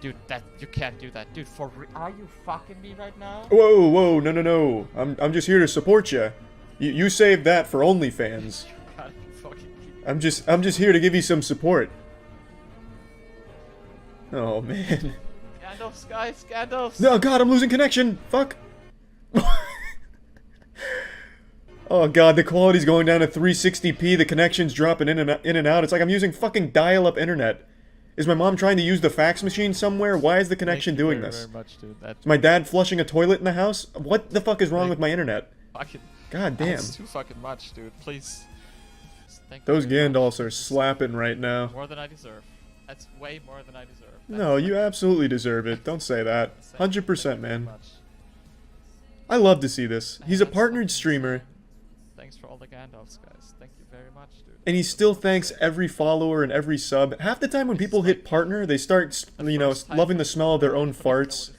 S9: Dude, that you can't do that. Dude, are you fucking me right now?
S1: Whoa, whoa, no. I'm just here to support you. You saved that for OnlyFans.
S9: You gotta be fucking kidding.
S1: I'm just here to give you some support. Oh man.
S9: Gandalfs, guys, Gandalfs.
S1: No, God, I'm losing connection. Fuck. Oh God, the quality's going down to 360p. The connection's dropping in and out. It's like I'm using fucking dial-up internet. Is my mom trying to use the fax machine somewhere? Why is the connection doing this?
S9: Very much, dude.
S1: Is my dad flushing a toilet in the house? What the fuck is wrong with my internet?
S9: Fucking.
S1: God damn.
S9: That's too fucking much, dude. Please. Thank
S1: Those
S9: you very much.
S1: Gandalfs are slapping right now.
S9: More than I deserve. That's way more than I deserve.
S1: No, you absolutely deserve it. Don't say that. 100%, man.
S9: Much.
S1: I love to see this. He's a partnered streamer.
S9: Thanks for all the Gandalfs, guys. Thank you very much, dude.
S1: And he still thanks every follower and every sub. Half the time when people hit partner, they start, you know, loving the smell of their own farts.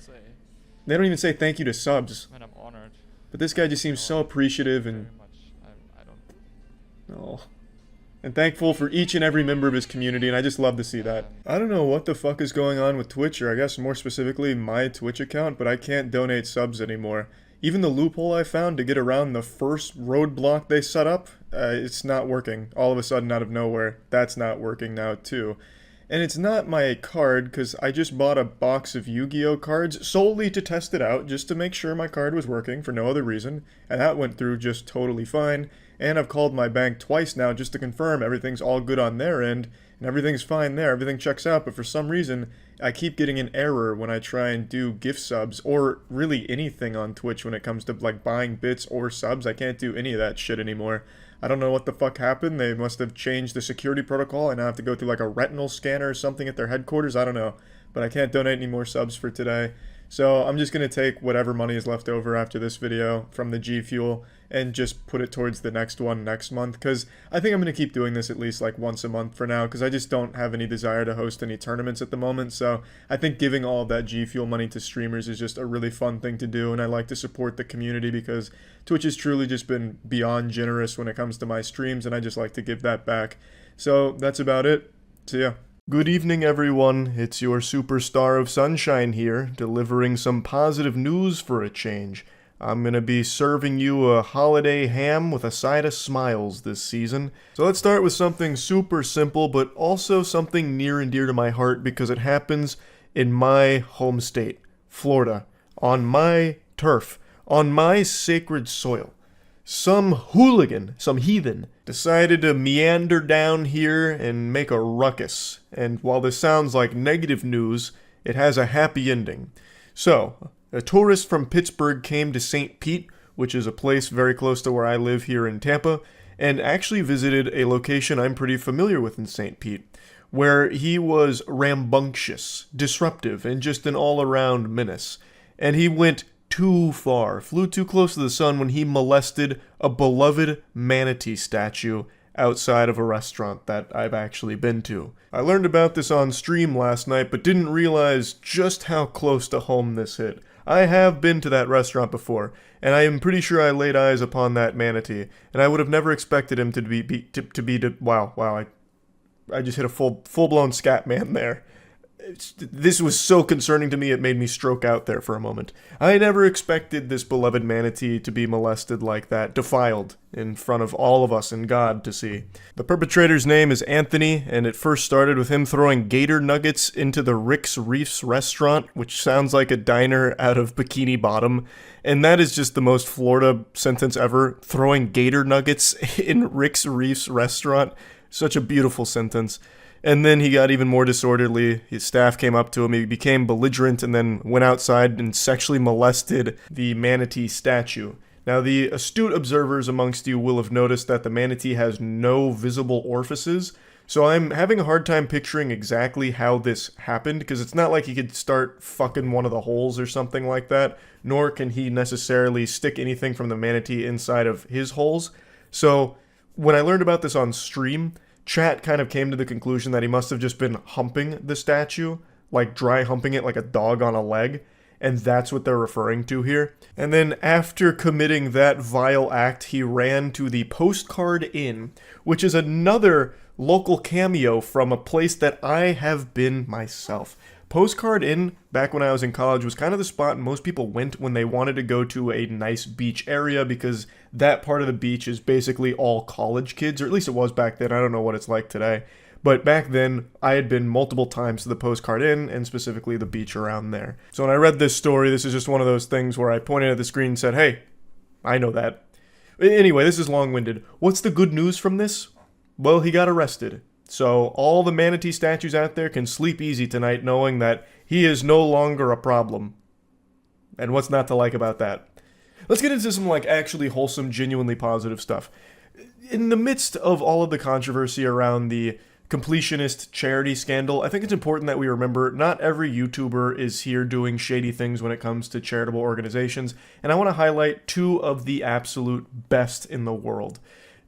S1: They don't even say thank you to subs.
S9: Man, I'm honored.
S1: But this guy just seems so appreciative and...
S9: I don't...
S1: Oh. And thankful for each and every member of his community, and I just love to see that. I don't know what the fuck is going on with Twitch, or I guess more specifically my Twitch account, but I can't donate subs anymore. Even the loophole I found to get around the first roadblock they set up, it's not working. All of a sudden, out of nowhere, that's not working now too. And it's not my card, because I just bought a box of Yu-Gi-Oh cards solely to test it out, just to make sure my card was working for no other reason, and that went through just totally fine. And I've called my bank twice now just to confirm everything's all good on their end, and everything's fine there, everything checks out, but for some reason, I keep getting an error when I try and do gift subs, or really anything on Twitch when it comes to like buying bits or subs. I can't do any of that shit anymore. I don't know what the fuck happened. They must have changed the security protocol and I have to go through like a retinal scanner or something at their headquarters. I don't know. But I can't donate any more subs for today. So I'm just going to take whatever money is left over after this video from the G Fuel and just put it towards the next one next month, because I think I'm going to keep doing this at least like once a month for now, because I just don't have any desire to host any tournaments at the moment. So I think giving all of that G Fuel money to streamers is just a really fun thing to do, and I like to support the community because Twitch has truly just been beyond generous when it comes to my streams, and I just like to give that back. So that's about it. So yeah. Good evening, everyone. It's your superstar of sunshine here, delivering some positive news for a change. I'm gonna be serving you a holiday ham with a side of smiles this season. So let's start with something super simple, but also something near and dear to my heart because it happens in my home state, Florida, on my turf, on my sacred soil. Some hooligan, some heathen, decided to meander down here and make a ruckus. And while this sounds like negative news, it has a happy ending. So, a tourist from Pittsburgh came to St. Pete, which is a place very close to where I live here in Tampa, and actually visited a location I'm pretty familiar with in St. Pete, where he was rambunctious, disruptive, and just an all-around menace. And he went too far, flew too close to the sun when he molested a beloved manatee statue outside of a restaurant that I've actually been to. I learned about this on stream last night, but didn't realize just how close to home this hit. I have been to that restaurant before, and I am pretty sure I laid eyes upon that manatee, and I would have never expected him wow, I just hit a full-blown scat man there. This was so concerning to me, it made me stroke out there for a moment. I never expected this beloved manatee to be molested like that, defiled, in front of all of us and God to see. The perpetrator's name is Anthony, and it first started with him throwing gator nuggets into the Rick's Reefs restaurant, which sounds like a diner out of Bikini Bottom. And that is just the most Florida sentence ever, throwing gator nuggets in Rick's Reefs restaurant. Such a beautiful sentence. And then he got even more disorderly. His staff came up to him, he became belligerent, and then went outside and sexually molested the manatee statue. Now, the astute observers amongst you will have noticed that the manatee has no visible orifices, so I'm having a hard time picturing exactly how this happened, because it's not like he could start fucking one of the holes or something like that, nor can he necessarily stick anything from the manatee inside of his holes. So, when I learned about this on stream, chat kind of came to the conclusion that he must have just been humping the statue, like dry humping it like a dog on a leg, and that's what they're referring to here. And then after committing that vile act, he ran to the Postcard Inn, which is another local cameo from a place that I have been myself. Postcard Inn, back when I was in college, was kind of the spot most people went when they wanted to go to a nice beach area, because that part of the beach is basically all college kids, or at least it was back then. I don't know what it's like today. But back then, I had been multiple times to the Postcard Inn, and specifically the beach around there. So when I read this story, this is just one of those things where I pointed at the screen and said, hey, I know that. Anyway, this is long-winded. What's the good news from this? Well, he got arrested. So all the manatee statues out there can sleep easy tonight knowing that he is no longer a problem. And what's not to like about that? Let's get into some actually wholesome, genuinely positive stuff. In the midst of all of the controversy around the completionist charity scandal, I think it's important that we remember not every YouTuber is here doing shady things when it comes to charitable organizations, and I want to highlight two of the absolute best in the world.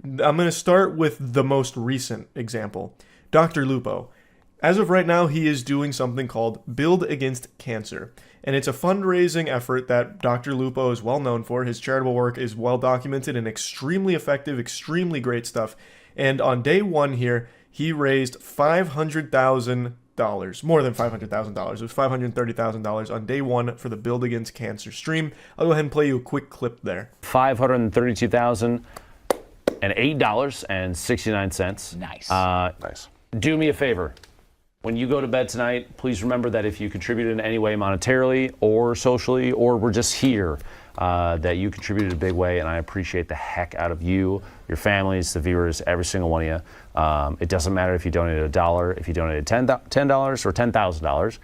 S1: I'm going to start with the most recent example, Dr. Lupo. As of right now, he is doing something called Build Against Cancer, and it's a fundraising effort that Dr. Lupo is well known for. His charitable work is well documented and extremely effective, extremely great stuff. And on day one here, he raised $500,000, more than $500,000. It was $530,000 on day one for the Build Against Cancer stream. I'll go ahead and play you a quick clip there.
S11: $532,008.69. Nice. Nice. Do me a favor. When you go to bed tonight, please remember that if you contributed in any way monetarily or socially, or were just here, that you contributed a big way, and I appreciate the heck out of you, your families, the viewers, every single one of you. It doesn't matter if you donated $1, if you donated $10 or $10,000.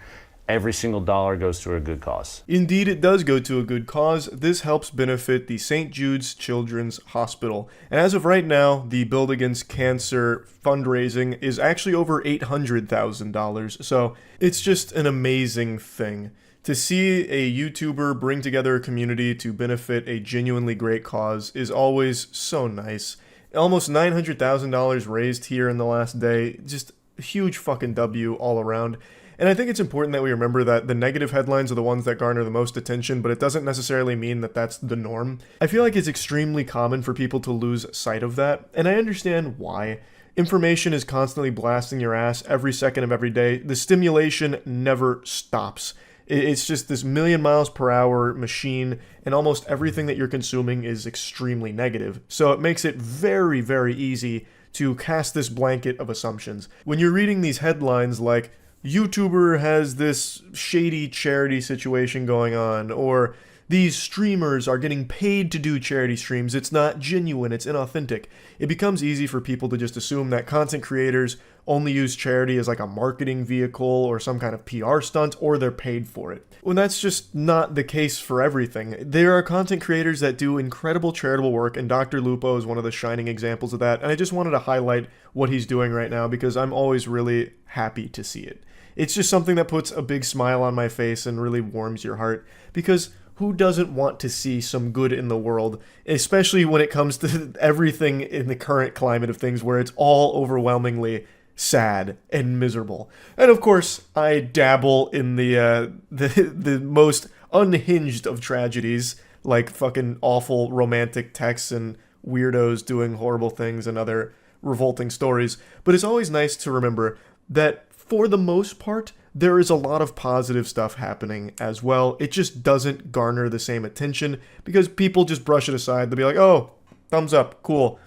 S11: Every single dollar goes to a good cause.
S1: Indeed, it does go to a good cause. This helps benefit the St. Jude's Children's Hospital. And as of right now, the Build Against Cancer fundraising is actually over $800,000. So it's just an amazing thing to see a YouTuber bring together a community to benefit a genuinely great cause is always so nice. Almost $900,000 raised here in the last day. Just a huge fucking W all around. And I think it's important that we remember that the negative headlines are the ones that garner the most attention, but it doesn't necessarily mean that that's the norm. I feel like it's extremely common for people to lose sight of that, and I understand why. Information is constantly blasting your ass every second of every day. The stimulation never stops. It's just this million miles per hour machine, and almost everything that you're consuming is extremely negative. So it makes it very, very easy to cast this blanket of assumptions. When you're reading these headlines like, YouTuber has this shady charity situation going on, or these streamers are getting paid to do charity streams, it's not genuine, it's inauthentic. It becomes easy for people to just assume that content creators only use charity as a marketing vehicle or some kind of PR stunt, or they're paid for it. When that's just not the case for everything. There are content creators that do incredible charitable work, and Dr. Lupo is one of the shining examples of that, and I just wanted to highlight what he's doing right now because I'm always really happy to see it. It's just something that puts a big smile on my face and really warms your heart, because who doesn't want to see some good in the world, especially when it comes to everything in the current climate of things where it's all overwhelmingly sad and miserable. And of course, I dabble in the most unhinged of tragedies, like fucking awful romantic texts and weirdos doing horrible things and other revolting stories. But it's always nice to remember that for the most part, there is a lot of positive stuff happening as well. It just doesn't garner the same attention because people just brush it aside. They'll be like, oh, thumbs up, cool.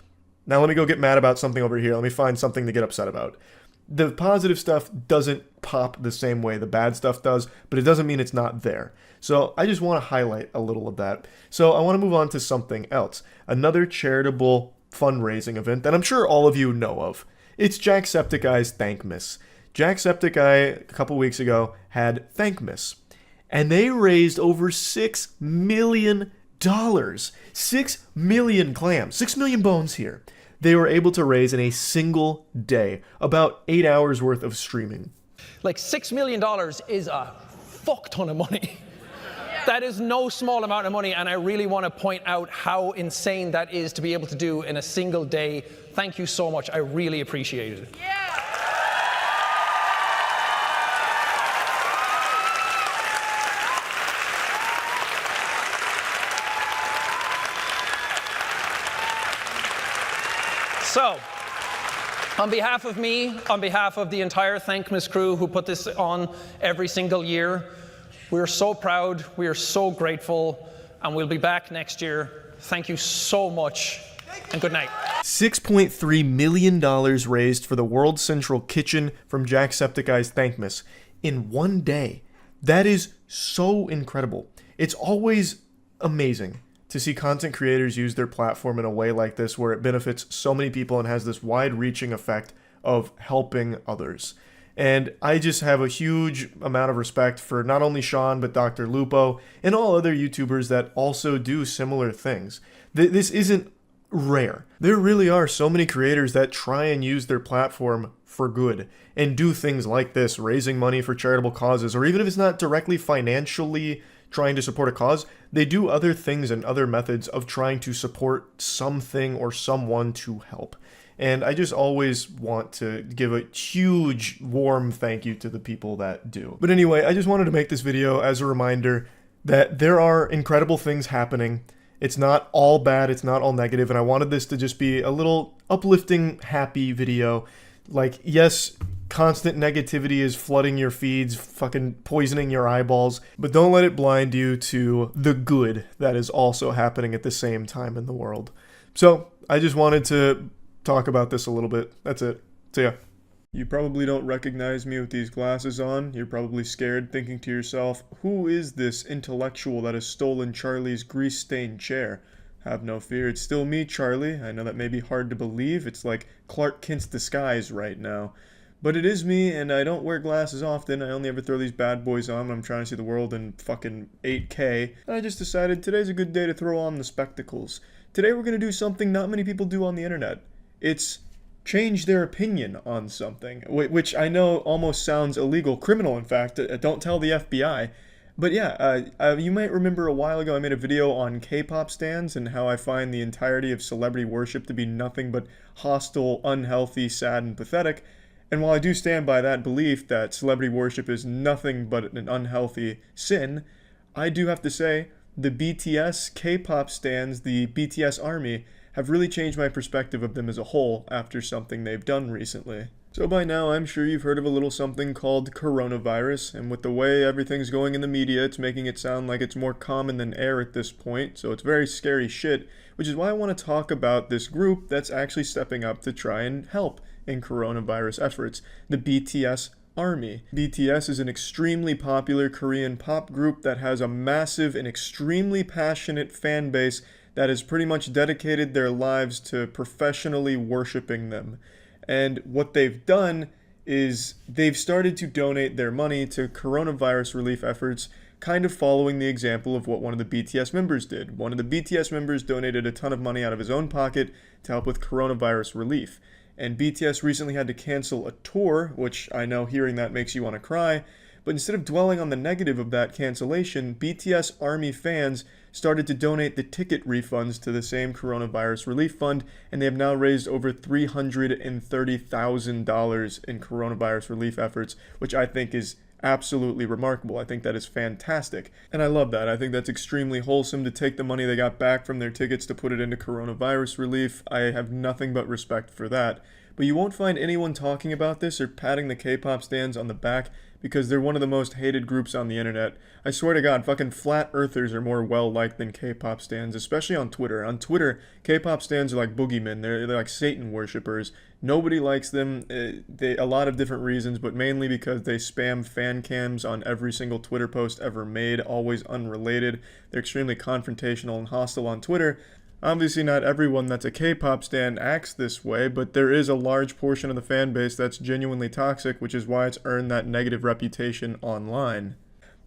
S1: Now let me go get mad about something over here. Let me find something to get upset about. The positive stuff doesn't pop the same way the bad stuff does, but it doesn't mean it's not there. So I just want to highlight a little of that. So I want to move on to something else. Another charitable fundraising event that I'm sure all of you know of. It's Jacksepticeye's Thankmas. Jacksepticeye, a couple weeks ago, had Thankmas, and they raised over $6 million. 6 million clams, 6 million bones here. They were able to raise in a single day, about 8 hours worth of streaming.
S12: $6 million is a fuck ton of money. That is no small amount of money, and I really want to point out how insane that is to be able to do in a single day. Thank you so much. I really appreciate it. Yeah. So, On behalf of me, on behalf of the entire Thankmas crew who put this on every single year, we are so proud, we are so grateful, and we'll be back next year. Thank you so much, and good night.
S1: $6.3 million raised for the World Central Kitchen from Jacksepticeye's Thankmas in one day. That is so incredible. It's always amazing to see content creators use their platform in a way like this where it benefits so many people and has this wide-reaching effect of helping others. And I just have a huge amount of respect for not only Sean, but Dr. Lupo and all other YouTubers that also do similar things. This isn't rare. There really are so many creators that try and use their platform for good and do things like this, raising money for charitable causes, or even if it's not directly financially trying to support a cause, they do other things and other methods of trying to support something or someone to help. And I just always want to give a huge, warm thank you to the people that do. But anyway, I just wanted to make this video as a reminder that there are incredible things happening. It's not all bad, it's not all negative, and I wanted this to just be a little uplifting, happy video. Like, yes, constant negativity is flooding your feeds, fucking poisoning your eyeballs, but don't let it blind you to the good that is also happening at the same time in the world. So, I just wanted to talk about this a little bit. That's it. See ya. You probably don't recognize me with these glasses on. You're probably scared, thinking to yourself, who is this intellectual that has stolen Charlie's grease-stained chair? Have no fear, it's still me, Charlie. I know that may be hard to believe. It's like Clark Kent's disguise right now. But it is me, and I don't wear glasses often. I only ever throw these bad boys on when I'm trying to see the world in fucking 8K. I just decided today's a good day to throw on the spectacles. Today we're going to do something not many people do on the internet. It's change their opinion on something, which I know almost sounds illegal, criminal in fact. Don't tell the FBI. But yeah, you might remember a while ago I made a video on K-pop stans and how I find the entirety of celebrity worship to be nothing but hostile, unhealthy, sad, and pathetic. And while I do stand by that belief that celebrity worship is nothing but an unhealthy sin, I do have to say the BTS K-pop stans, the BTS Army, have really changed my perspective of them as a whole after something they've done recently. So by now, I'm sure you've heard of a little something called coronavirus, and with the way everything's going in the media, it's making it sound like it's more common than air at this point, so it's very scary shit, which is why I want to talk about this group that's actually stepping up to try and help in coronavirus efforts, the BTS Army. BTS is an extremely popular Korean pop group that has a massive and extremely passionate fan base that has pretty much dedicated their lives to professionally worshiping them. And what they've done is they've started to donate their money to coronavirus relief efforts, kind of following the example of what one of the BTS members did. One of the BTS members donated a ton of money out of his own pocket to help with coronavirus relief. And BTS recently had to cancel a tour, which I know hearing that makes you want to cry, but instead of dwelling on the negative of that cancellation, BTS Army fans started to donate the ticket refunds to the same coronavirus relief fund, and they have now raised over $330,000 in coronavirus relief efforts, which I think is absolutely remarkable. I think that is fantastic, and I love that. I think that's extremely wholesome to take the money they got back from their tickets to put it into coronavirus relief. I have nothing but respect for that. But you won't find anyone talking about this or patting the K-pop stans on the back because they're one of the most hated groups on the internet. I swear to God, fucking flat earthers are more well-liked than K-pop stans, especially on Twitter. On Twitter, K-pop stans are like boogeymen. They're like Satan worshippers. Nobody likes them. A lot of different reasons, but mainly because they spam fan cams on every single Twitter post ever made, always unrelated. They're extremely confrontational and hostile on Twitter. Obviously not everyone that's a K-pop stan acts this way, but there is a large portion of the fan base that's genuinely toxic, which is why it's earned that negative reputation online.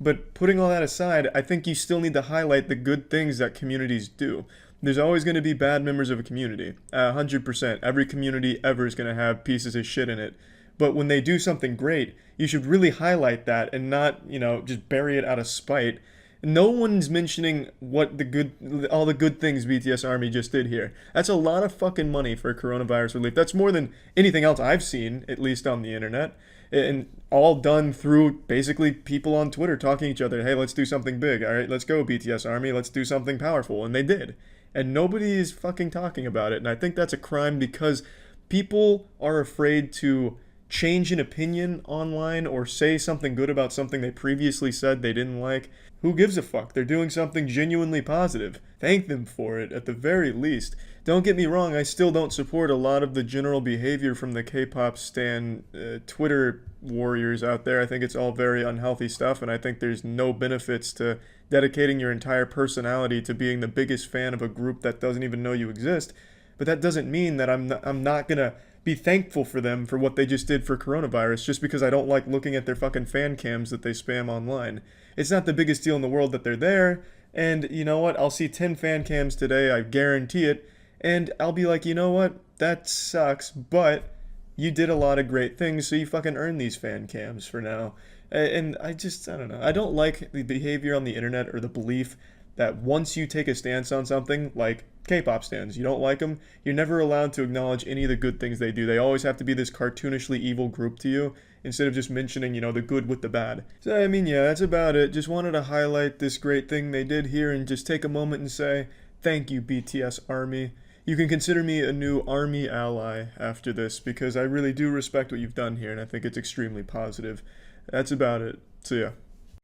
S1: But putting all that aside, I think you still need to highlight the good things that communities do. There's always going to be bad members of a community. 100%. Every community ever is going to have pieces of shit in it. But when they do something great, you should really highlight that and not, just bury it out of spite. No one's mentioning all the good things BTS Army just did here. That's a lot of fucking money for coronavirus relief. That's more than anything else I've seen, at least on the internet. And all done through basically people on Twitter talking to each other. Hey, let's do something big. All right, let's go BTS Army. Let's do something powerful. And they did. And nobody is fucking talking about it. And I think that's a crime because people are afraid to change an opinion online or say something good about something they previously said they didn't like, who gives a fuck? They're doing something genuinely positive. Thank them for it, at the very least. Don't get me wrong, I still don't support a lot of the general behavior from the K-pop stan Twitter warriors out there. I think it's all very unhealthy stuff, and I think there's no benefits to dedicating your entire personality to being the biggest fan of a group that doesn't even know you exist. But that doesn't mean that I'm not gonna be thankful for them for what they just did for coronavirus just because I don't like looking at their fucking fan cams that they spam online. It's not the biggest deal in the world that they're there, and you know what? I'll see 10 fan cams today, I guarantee it, and I'll be like, you know what? That sucks, but you did a lot of great things, so you fucking earn these fan cams for now. And I don't know. I don't like the behavior on the internet or the belief that once you take a stance on something, like K-pop stans, you don't like them, you're never allowed to acknowledge any of the good things they do. They always have to be this cartoonishly evil group to you, instead of just mentioning, you know, the good with the bad. So, I mean, yeah, that's about it. Just wanted to highlight this great thing they did here and just take a moment and say, thank you, BTS Army. You can consider me a new Army ally after this, because I really do respect what you've done here, and I think it's extremely positive. That's about it. So, yeah.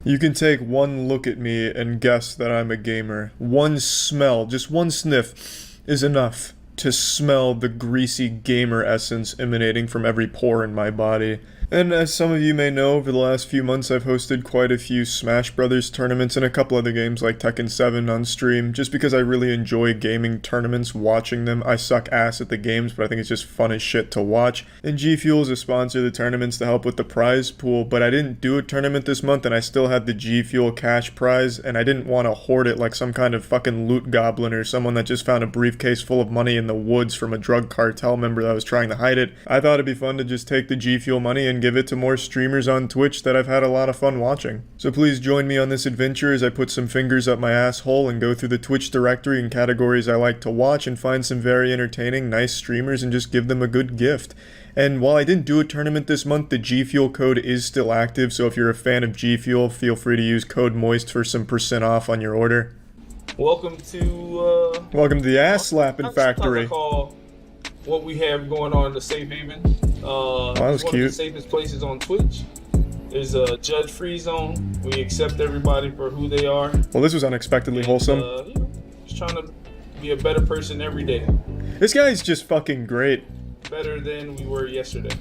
S1: You can take one look at me and guess that I'm a gamer. One smell, just one sniff, is enough to smell the greasy gamer essence emanating from every pore in my body. And as some of you may know, over the last few months I've hosted quite a few Smash Brothers tournaments and a couple other games like Tekken 7 on stream, just because I really enjoy gaming tournaments, watching them. I suck ass at the games, but I think it's just fun as shit to watch. And G Fuel is a sponsor of the tournaments to help with the prize pool, but I didn't do a tournament this month and I still had the G Fuel cash prize, and I didn't want to hoard it like some kind of fucking loot goblin or someone that just found a briefcase full of money in the woods from a drug cartel member that was trying to hide it. I thought it'd be fun to just take the G Fuel money and give it to more streamers on Twitch that I've had a lot of fun watching. So please join me on this adventure as I put some fingers up my asshole and go through the Twitch directory and categories I like to watch and find some very entertaining, nice streamers and just give them a good gift. And while I didn't do a tournament this month, the G Fuel code is still active, so if you're a fan of G Fuel, feel free to use code MOIST for some % off on your order.
S13: Welcome to
S1: the ass slapping factory.
S13: Call what we have going on in the Safe Haven.
S1: Oh, that was
S13: one
S1: cute.
S13: of the safest places on Twitch. There's a judge-free zone. We accept everybody for who they are.
S1: Well, this was unexpectedly wholesome.
S13: You know, just trying to be a better person every day.
S1: This guy's just fucking great.
S13: Better than we were yesterday.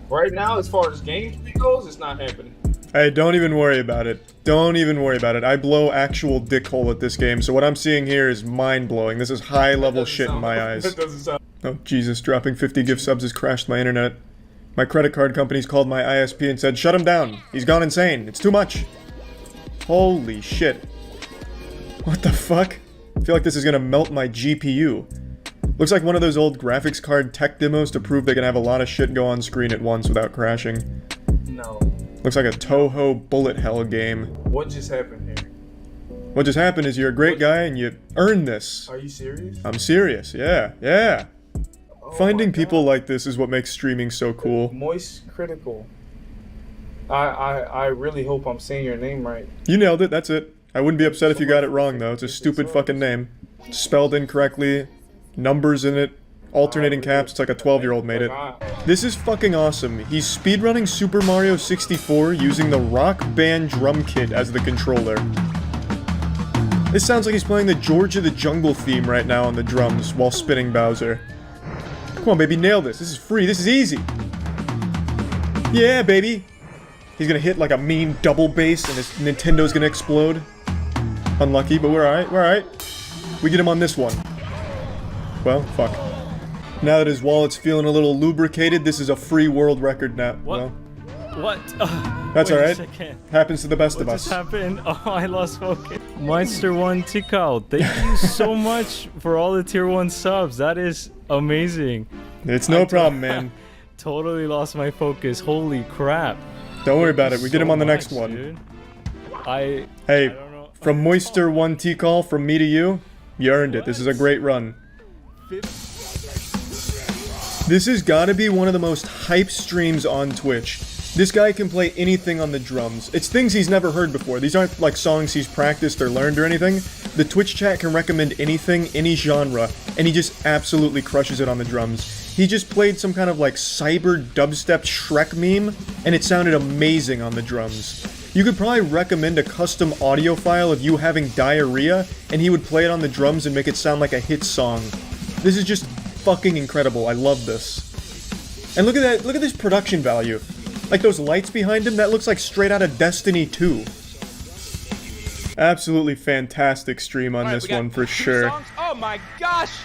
S13: Right now, as far as games goes, it's not happening.
S1: Hey, don't even worry about it. Don't even worry about it. I blow actual dick hole at this game, so what I'm seeing here is mind-blowing. This is high-level shit in my eyes.
S13: That doesn't sound...
S1: Oh, Jesus, dropping 50 gift subs has crashed my internet. My credit card company's called my ISP and said, shut him down. He's gone insane. It's too much. Holy shit. What the fuck? I feel like this is gonna melt my GPU. Looks like one of those old graphics card tech demos to prove they can have a lot of shit go on screen at once without crashing.
S13: No.
S1: Looks like a Toho bullet hell game.
S13: What just happened here?
S1: What just happened is you're a great guy and you earned this.
S13: Are you serious?
S1: I'm serious, yeah, yeah.
S13: Oh
S1: Finding people like this is what makes streaming so cool.
S13: Moist Critical. I really hope I'm saying your name right.
S1: You nailed it, that's it. I wouldn't be upset if you got it wrong though. It's a stupid fucking name. Spelled incorrectly, numbers in it, alternating caps, it's like a 12-year-old made it. This is fucking awesome. He's speedrunning Super Mario 64 using the Rock Band drum kit as the controller. This sounds like he's playing the George of the Jungle theme right now on the drums while spinning Bowser. Come on, baby, nail this. This is free. This is easy. Yeah, baby. He's gonna hit like a mean double bass and his Nintendo's gonna explode. Unlucky, but we're alright. We're alright. We get him on this one. Well, fuck. Now that his wallet's feeling a little lubricated, this is a free world record now.
S10: What?
S1: Well,
S10: What?
S1: that's
S10: Wait a
S1: alright.
S10: second.
S1: Happens to the best of
S10: What
S1: us.
S10: just happened? Oh, I lost focus. Meister1 Tikal, thank you so much for all the tier 1 subs. That is amazing.
S1: It's no problem, man.
S10: Totally lost my focus. Holy crap.
S1: Don't worry about it. We get him on the next
S10: much,
S1: one.
S10: Dude.
S1: Hey,
S10: I don't know.
S1: from Moister1 T-Call, from me to you, you earned it. This is a great run. This has got to be one of the most hype streams on Twitch. This guy can play anything on the drums. It's things he's never heard before. These aren't like songs he's practiced or learned or anything. The Twitch chat can recommend anything, any genre, and he just absolutely crushes it on the drums. he just played some kind of like cyber dubstep Shrek meme, and it sounded amazing on the drums. You could probably recommend a custom audio file of you having diarrhea, and he would play it on the drums and make it sound like a hit song. This is just fucking incredible. I love this. And look at that, look at this production value. Like those lights behind him, that looks like straight out of Destiny 2. Absolutely fantastic stream on this one for sure.
S9: Songs? Oh my gosh!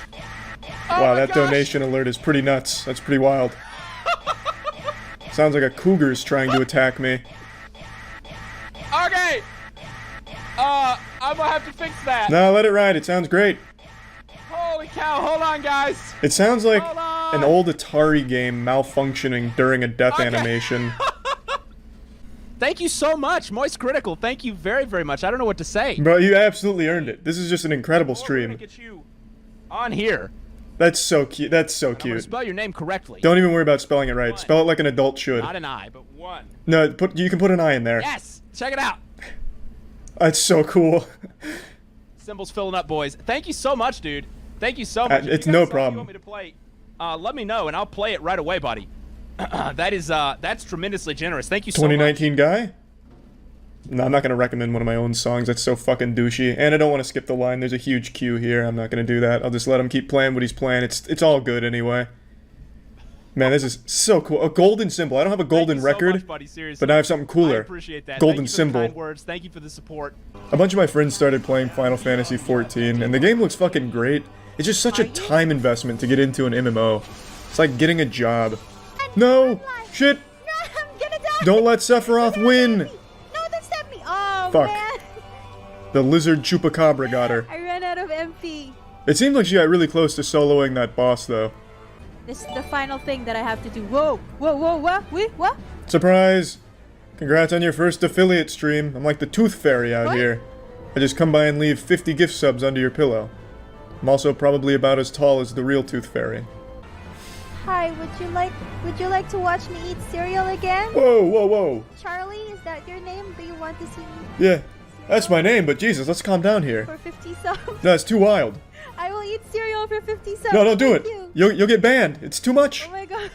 S1: Wow, that donation alert is pretty nuts. That's pretty wild. Sounds like a cougar's trying to attack me.
S9: Okay! I'm gonna have to fix that.
S1: No, let it ride. It sounds great.
S9: Holy cow, hold on, guys.
S1: It sounds like an old Atari game malfunctioning during a death animation.
S9: Thank you so much, Moist Critical. Thank you very, very much. I don't know what to say.
S1: Bro, you absolutely earned it. This is just an incredible stream.
S9: We're gonna get you on here.
S1: That's so cute. That's so
S9: I'm gonna
S1: cute.
S9: spell your name correctly.
S1: Don't even worry about spelling it right. Spell it like an adult should.
S9: Not an I, but one.
S1: No, you can put an I in there.
S9: Yes! Check it out.
S1: That's so cool.
S9: Symbols filling up, boys. Thank you so much, dude. Thank you so much.
S1: It's
S9: If you got
S1: no
S9: a song
S1: problem.
S9: You want me to play, let me know, and I'll play it right away, buddy. That's tremendously generous. Thank you so much.
S1: 2019 guy? No, I'm not gonna recommend one of my own songs. That's so fucking douchey. And I don't want to skip the line. There's a huge queue here. I'm not gonna do that. I'll just let him keep playing what he's playing. It's all good anyway. Man, this is so cool. A golden symbol. I don't have a golden record,
S9: so much, buddy. Seriously.
S1: but I have something cooler.
S9: I appreciate that.
S1: Golden
S9: Thank you for
S1: symbol.
S9: the kind words. Thank you for the support.
S1: A bunch of my friends started playing Final Fantasy XIV, and the game looks fucking great. It's just such a time investment to get into an MMO. It's like getting a job. No! Shit!
S6: No, I'm gonna die.
S1: Don't let Sephiroth win!
S6: No, don't stab me. Oh,
S1: Fuck.
S6: man.
S1: The lizard chupacabra got her.
S6: I ran out of MP.
S1: It seemed like she got really close to soloing that boss, though.
S6: This is the final thing that I have to do. Whoa, whoa, whoa, what? Wait, what?
S1: Surprise! Congrats on your first affiliate stream. I'm like the Tooth Fairy out here. I just come by and leave 50 gift subs under your pillow. I'm also probably about as tall as the real Tooth Fairy.
S6: Hi, would you like to watch me eat cereal again?
S1: Whoa, whoa, whoa.
S6: Charlie, is that your name? Do you want to see me
S1: Yeah, that's my name, but Jesus, let's calm down here.
S6: for 50 subs?
S1: No, it's too wild.
S6: I will eat cereal for 50 subs.
S1: No, don't do it.
S6: Thank you.
S1: You'll get banned. It's too much.
S6: Oh my god.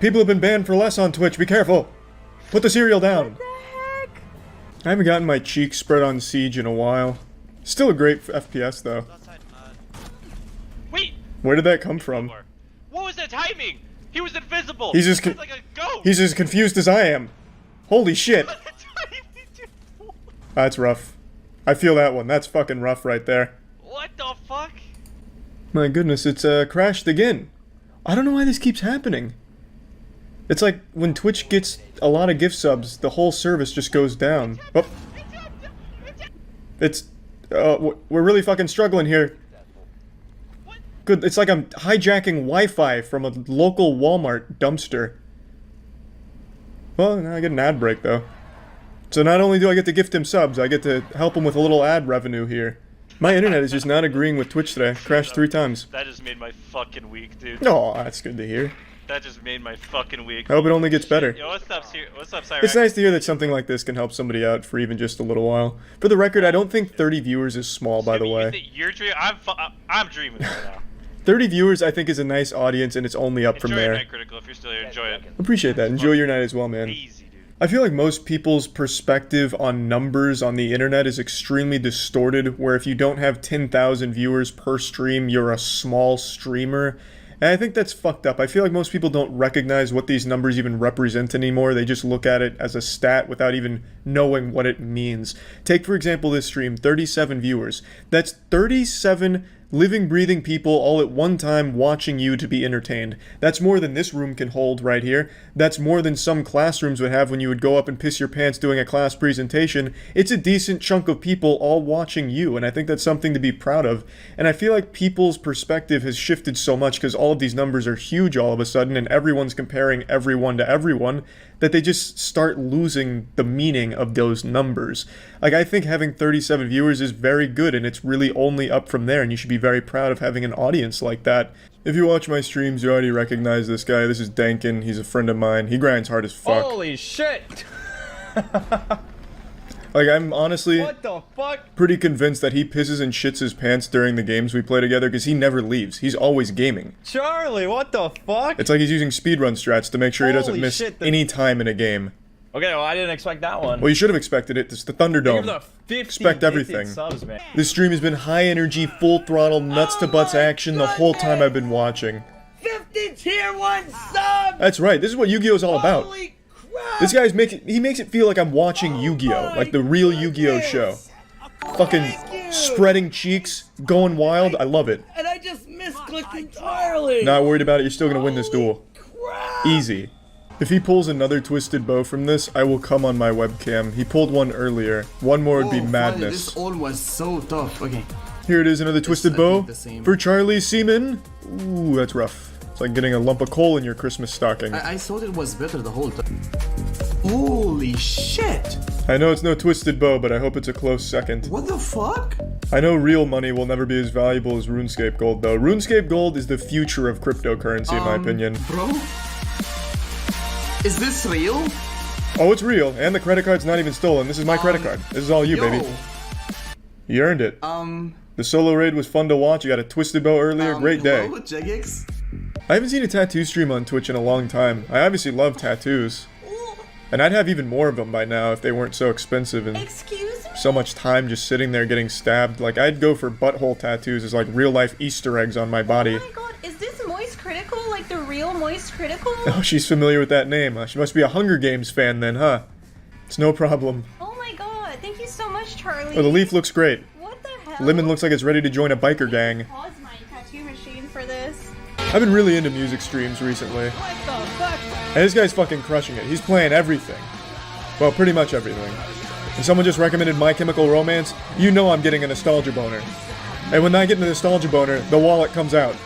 S1: People have been banned for less on Twitch. Be careful. Put the cereal down.
S6: What the heck?
S1: I haven't gotten my cheeks spread on Siege in a while. Still a great FPS, though.
S9: Wait!
S1: Where did that come from?
S9: What was that timing? He was invisible.
S1: He's just
S9: like a ghost.
S1: He's as confused as I am. Holy shit. That's rough. I feel that one. That's fucking rough right there.
S9: What the fuck?
S1: My goodness, it's crashed again. I don't know why this keeps happening. It's like when Twitch gets a lot of gift subs, the whole service just goes down. Oh. It's we're really fucking struggling here. Good, it's like I'm hijacking Wi-Fi from a local Walmart dumpster. Well, now I get an ad break though. So not only do I get to gift him subs, I get to help him with a little ad revenue here. My internet is just not agreeing with Twitch today. Crashed 3 times.
S14: That just made my fucking week, dude.
S1: Oh, that's good to hear.
S14: That just made my fucking week.
S1: I hope it only gets better.
S14: Yo, what's up, Cyrax?
S1: It's nice to hear that something like this can help somebody out for even just a little while. For the record, I don't think 30 viewers is small, by the way.
S14: You're dreaming. I'm dreaming right now.
S1: 30 viewers, I think, is a nice audience, and it's only up from
S14: Enjoy
S1: there.
S14: your night, Critical. If you're still here, enjoy it.
S1: Appreciate that. Enjoy your night as well, man. I feel like most people's perspective on numbers on the internet is extremely distorted, where if you don't have 10,000 viewers per stream, you're a small streamer. And I think that's fucked up. I feel like most people don't recognize what these numbers even represent anymore. They just look at it as a stat without even knowing what it means. Take, for example, this stream, 37 viewers. That's 37 living, breathing people all at one time watching you to be entertained. That's more than this room can hold right here. That's more than some classrooms would have when you would go up and piss your pants doing a class presentation. It's a decent chunk of people all watching you, and I think that's something to be proud of. And I feel like people's perspective has shifted so much because all of these numbers are huge all of a sudden, and everyone's comparing everyone to everyone, that they just start losing the meaning of those numbers. Like, I think having 37 viewers is very good, and it's really only up from there, and you should be very proud of having an audience like that. If you watch my streams, you already recognize this guy. This is Dankin. He's a friend of mine. He grinds hard as fuck.
S9: Holy shit!
S1: Like, I'm honestly
S15: What the fuck?
S1: pretty convinced that he pisses and shits his pants during the games we play together because he never leaves. He's always gaming.
S15: Charlie, what the fuck?
S1: It's like he's using speedrun strats to make sure he doesn't
S15: Holy
S1: miss
S15: shit,
S1: any time in a game.
S15: Okay, well, I didn't expect that one.
S1: Well, you should have expected it. It's the Thunderdome.
S15: Give the 50
S1: Expect
S15: gifted
S1: everything.
S15: subs, man.
S1: This stream has been high energy, full throttle, nuts to butts action the whole time I've been watching.
S7: 50 tier 1 subs!
S1: That's right. This is what Yu-Gi-Oh's all about.
S7: Holy crap!
S1: This guy's makes it feel like I'm watching Yu-Gi-Oh, like the real Yu-Gi-Oh show. Fucking spreading cheeks, going wild. I love it.
S7: And I just misclicked entirely!
S1: Not worried about it. You're still gonna win this duel. Easy. If he pulls another twisted bow from this, I will come on my webcam. He pulled one earlier. One more would be madness.
S16: This all was so tough. Okay.
S1: Here it is, another twisted bow
S16: the same.
S1: for Charlie Seaman. Ooh, that's rough. It's like getting a lump of coal in your Christmas stocking.
S16: I thought it was better the whole time. Holy shit!
S1: I know it's no twisted bow, but I hope it's a close second.
S16: What the fuck?
S1: I know real money will never be as valuable as RuneScape Gold, though. RuneScape Gold is the future of cryptocurrency, in my opinion.
S16: Bro? Is this real?
S1: Oh, it's real, and the credit card's not even stolen. This is my credit card. This is all you, baby. You earned it. The solo raid was fun to watch. You got a twisted bow earlier. Great day.
S16: Hello, Jagex?
S1: I haven't seen a tattoo stream on Twitch in a long time. I obviously love tattoos. And I'd have even more of them by now if they weren't so expensive and so much time just sitting there getting stabbed. Like, I'd go for butthole tattoos as like real-life Easter eggs on my body.
S17: Oh my god, is this Moist Critical? Like the real Moist Critical?
S1: Oh, she's familiar with that name. She must be a Hunger Games fan then, huh? It's no problem.
S17: Oh my god, thank you so much, Charlie.
S1: Oh, the leaf looks great.
S17: What the hell?
S1: Lemon looks like it's ready to join a biker gang.
S17: Pause my tattoo machine for this.
S1: I've been really into music streams recently.
S17: What the fuck?
S1: And this guy's fucking crushing it. He's playing everything. Well, pretty much everything. And someone just recommended My Chemical Romance. You know I'm getting a nostalgia boner. And when I get a nostalgia boner, the wallet comes out.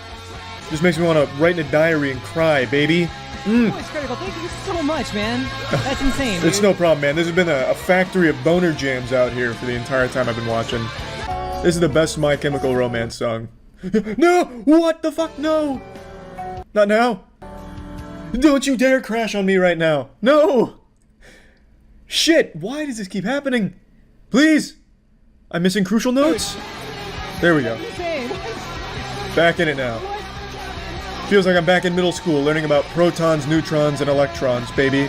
S1: Just makes me want to write in a diary and cry, baby.
S18: It's critical. Thank you so much, man. That's insane.
S1: It's no problem, man. This has been a factory of boner jams out here for the entire time I've been watching. This is the best My Chemical Romance song. No! What the fuck? No! Not now. Don't you dare crash on me right now. No! Shit! Why does this keep happening? Please! I'm missing crucial notes. There we go. Back in it now. Feels like I'm back in middle school learning about protons, neutrons, and electrons, baby.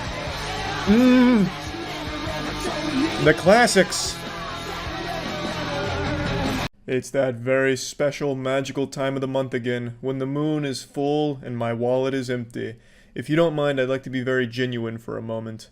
S1: The classics. It's that very special, magical time of the month again, when the moon is full and my wallet is empty. If you don't mind, I'd like to be very genuine for a moment.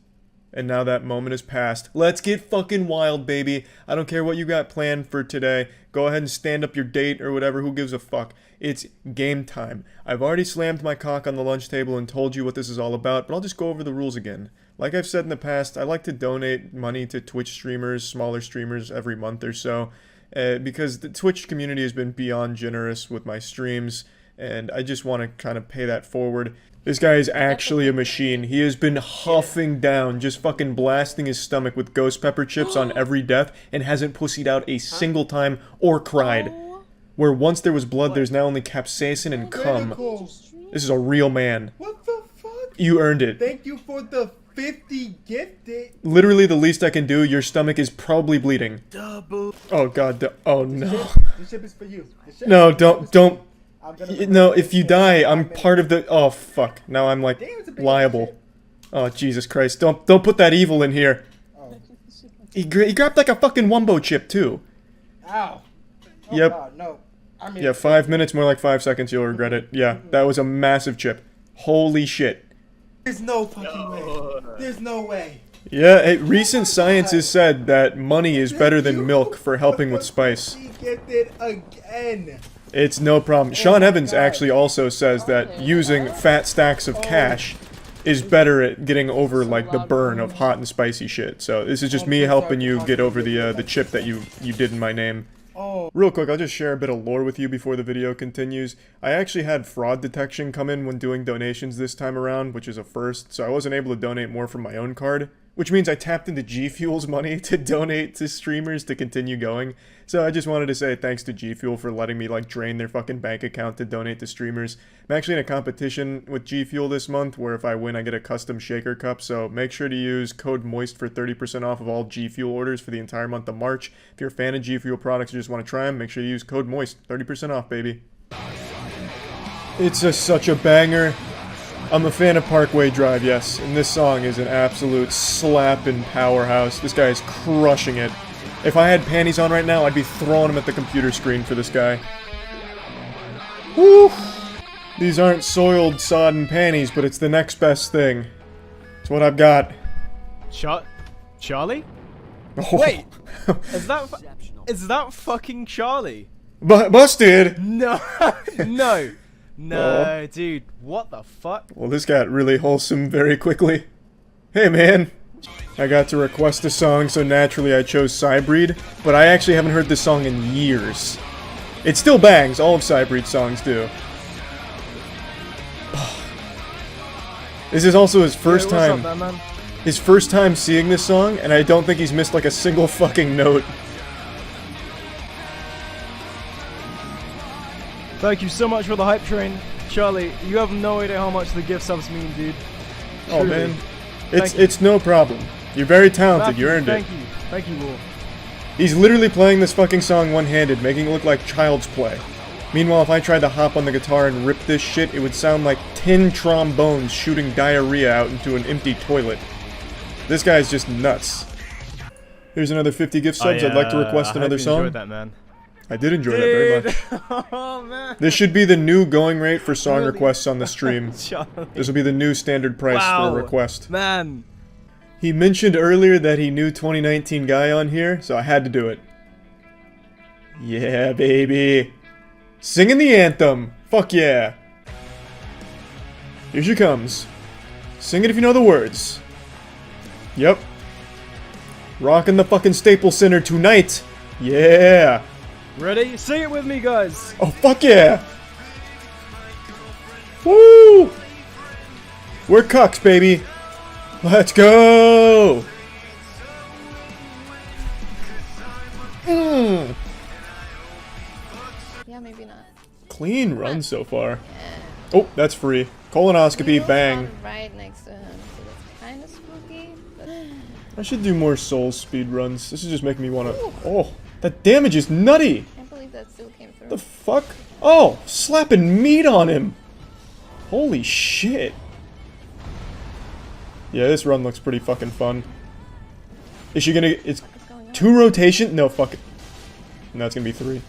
S1: And now that moment is past. Let's get fucking wild, baby. I don't care what you got planned for today. Go ahead and stand up your date or whatever, who gives a fuck. It's game time. I've already slammed my cock on the lunch table and told you what this is all about, but I'll just go over the rules again. Like I've said in the past, I like to donate money to Twitch streamers, smaller streamers, every month or so. Because the Twitch community has been beyond generous with my streams, and I just want to kind of pay that forward. This guy is actually a machine. He has been huffing down, just fucking blasting his stomach with ghost pepper chips on every death, and hasn't pussied out a single time or cried. Where once there was blood, there's now only capsaicin and cum. This is a real man.
S19: What the fuck?
S1: You earned it.
S19: Thank you for the 50 gifted.
S1: Literally the least I can do. Your stomach is probably bleeding.
S19: Double.
S1: Oh god, oh no.
S19: This ship is for you.
S1: No, don't. No, if you die, I'm part of the. Oh fuck! Now I'm like liable. Oh Jesus Christ! Don't put that evil in here. He grabbed like a fucking wumbo chip too.
S19: Ow. Oh,
S1: Yep.
S19: God, no. I mean,
S1: Yeah, 5 minutes, more like 5 seconds. You'll regret it. Yeah, that was a massive chip. Holy shit.
S19: There's no fucking way. There's no way.
S1: Yeah, recent science has said that money is better than milk for helping with spice.
S19: Gifted again.
S1: It's no problem. Sean Evans actually also says that using fat stacks of cash is better at getting over like the burn of hot and spicy shit. So this is just me helping you get over the chip that you did in my name. Real quick, I'll just share a bit of lore with you before the video continues. I actually had fraud detection come in when doing donations this time around, which is a first, so I wasn't able to donate more from my own card, which means I tapped into G Fuel's money to donate to streamers to continue going. So I just wanted to say thanks to G Fuel for letting me like drain their fucking bank account to donate to streamers. I'm actually in a competition with G Fuel this month where if I win I get a custom shaker cup, so make sure to use code MOIST for 30% off of all G Fuel orders for the entire month of March. If you're a fan of G Fuel products or just want to try them, make sure to use code MOIST, 30% off, baby. It's such a banger. I'm a fan of Parkway Drive, yes, and this song is an absolute slapping powerhouse. This guy is crushing it. If I had panties on right now, I'd be throwing them at the computer screen for this guy. Woo! These aren't soiled, sodden panties, but it's the next best thing. It's what I've got.
S20: Charlie?
S1: Oh.
S20: Wait! Is that fucking Charlie?
S1: Busted!
S20: No! No, dude, what the fuck?
S1: Well, this got really wholesome very quickly. Hey, man. I got to request a song, so naturally I chose Cybreed, but I actually haven't heard this song in years. It still bangs, all of Cybreed's songs do. This is also his first time.
S20: What's up, man?
S1: His first time seeing this song, and I don't think he's missed like a single fucking note.
S20: Thank you so much for the hype train. Charlie, you have no idea how much the gift subs mean, dude.
S1: Oh,
S20: Truly.
S1: man. It's no problem. You're very talented, you earned it.
S20: Thank you, Wolf.
S1: He's literally playing this fucking song one-handed, making it look like child's play. Meanwhile, if I tried to hop on the guitar and rip this shit, it would sound like tin trombones shooting diarrhea out into an empty toilet. This guy's just nuts. Here's another 50 gift subs. I'd like to request another song.
S20: I enjoyed that, man.
S1: I did enjoy that very much.
S20: Oh, man.
S1: This should be the new going rate for song requests on the stream.
S20: Charlie.
S1: This will be the new standard price for a request.
S20: Man.
S1: He mentioned earlier that he knew 2019 guy on here, so I had to do it. Yeah, baby. Singing the anthem. Fuck yeah. Here she comes. Sing it if you know the words. Yep. Rockin' the fucking Staples Center tonight. Yeah.
S20: Ready? Sing it with me, guys.
S1: Oh, fuck yeah. Woo. We're cucks, baby. Let's go.
S6: Yeah, maybe not.
S1: Clean run so far. Oh, that's free. Colonoscopy, bang.
S6: Right next to him, so that's kind of spooky. But...
S1: I should do more soul speed runs. This is just making me want to. Oh, that damage is nutty.
S6: I can't believe that still came through.
S1: The fuck? Oh, slapping meat on him. Holy shit. Yeah, this run looks pretty fucking fun. Is she gonna? It's 2 rotation? No, fuck it. No, it's gonna be 3.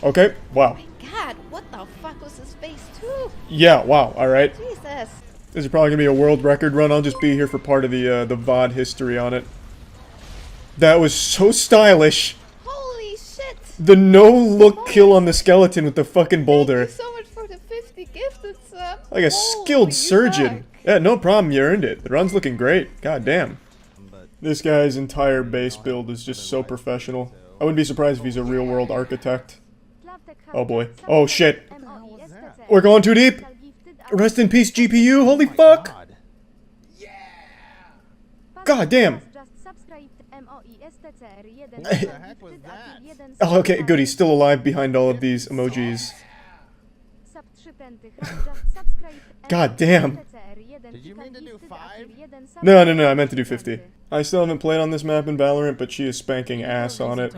S1: Okay. Wow.
S6: God, what the fuck was his face too?
S1: Yeah. Wow. All right.
S6: Jesus.
S1: This is probably gonna be a world record run. I'll just be here for part of the VOD history on it. That was so stylish.
S6: Holy shit.
S1: The no-look kill on the skeleton with the fucking boulder.
S6: Thank you so much for the 50 gifted subs.
S1: Like a skilled surgeon. Yeah, no problem. You earned it. The run's looking great. God damn. This guy's entire base build is just so professional. I wouldn't be surprised if he's a real-world architect. Oh boy. Oh shit. We're going too deep. Rest in peace, GPU. Holy fuck. God damn. Oh, okay, good. He's still alive behind all of these emojis. God damn.
S21: Did you mean to do 5?
S1: No, I meant to do 50. I still haven't played on this map in Valorant, but she is spanking ass on it.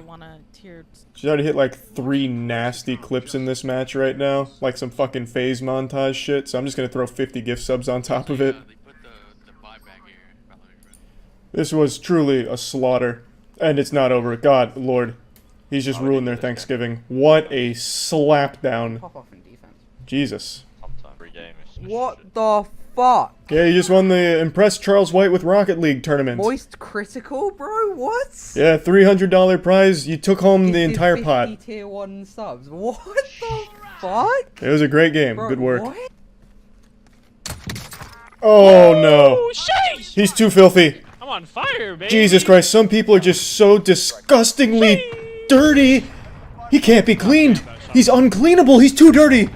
S1: She's already hit like 3 nasty clips in this match right now. Like some fucking phase montage shit, so I'm just gonna throw 50 gift subs on top of it. This was truly a slaughter. And it's not over. God, Lord. He's just ruined their Thanksgiving. What a slapdown. Jesus.
S22: What the fuck?
S1: Yeah, you just won the Impress Charles White with Rocket League tournament.
S22: Moist critical, bro? What?
S1: Yeah, $300 prize. You took home the entire
S22: 50
S1: pot.
S22: tier 1 subs. What the fuck?
S1: It was a great game.
S22: Bro,
S1: good work.
S22: what?
S1: Oh no.
S9: Sheesh!
S1: He's too filthy.
S9: I'm on fire, baby.
S1: Jesus Christ, some people are just so disgustingly dirty. He can't be cleaned. He's uncleanable. He's too dirty.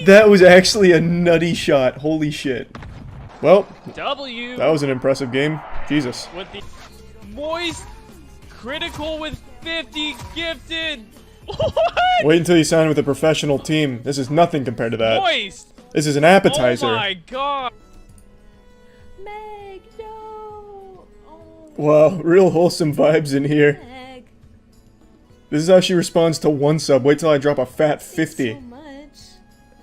S1: That was actually a nutty shot. Holy shit. Well,
S9: W.
S1: that was an impressive game. If Jesus.
S2: With the Moist Critical with 50 gifted. What?
S1: Wait until you sign with a professional team. This is nothing compared to that.
S2: Moist.
S1: This is an appetizer.
S2: Oh my god.
S4: Meg, no.
S1: Wow, real wholesome vibes in here.
S4: Meg.
S1: This is how she responds to one sub. Wait till I drop a fat 50.
S4: So much.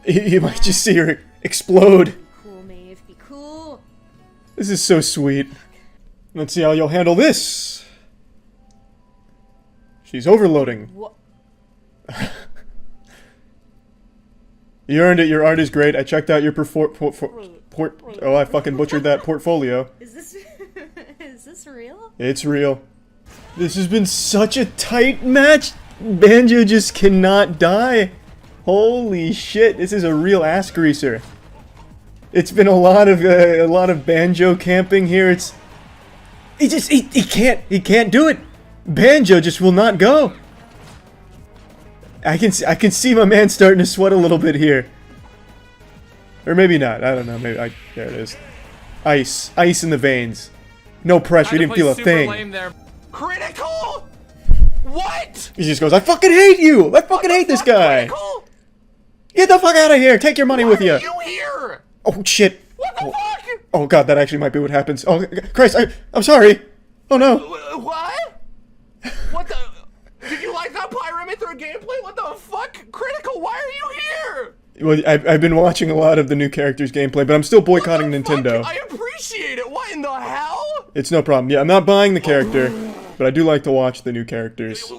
S1: You might just see her explode.
S4: Cool, Maeve. Be cool.
S1: This is so sweet. Let's see how you'll handle this. She's overloading.
S4: What?
S1: You earned it. Your art is great. I checked out your oh, I fucking butchered that portfolio.
S4: Is this is this real?
S1: It's real. This has been such a tight match. Banjo just cannot die. Holy shit! This is a real ass greaser. It's been a lot of Banjo camping here. He can't do it. Banjo just will not go. I can see my man starting to sweat a little bit here. Or maybe not. I don't know. Maybe there it is. Ice in the veins. No pressure. He didn't feel a thing.
S2: Critical? What?
S1: He just goes, I fucking hate you! I fucking hate this guy!
S2: Critical?
S1: Get the fuck out of here! Take your money with you!
S2: Why are you here?
S1: Oh shit!
S2: What the fuck?
S1: Oh god, that actually might be what happens. Oh Christ, I'm sorry! Oh no!
S2: What? What the? Did you like that pyramid through gameplay? What the fuck? Critical, why are you here?
S1: Well, I've been watching a lot of the new characters gameplay, but I'm still boycotting Nintendo.
S2: I appreciate it. What in the hell?
S1: It's no problem. Yeah, I'm not buying the character, but I do like to watch the new characters. It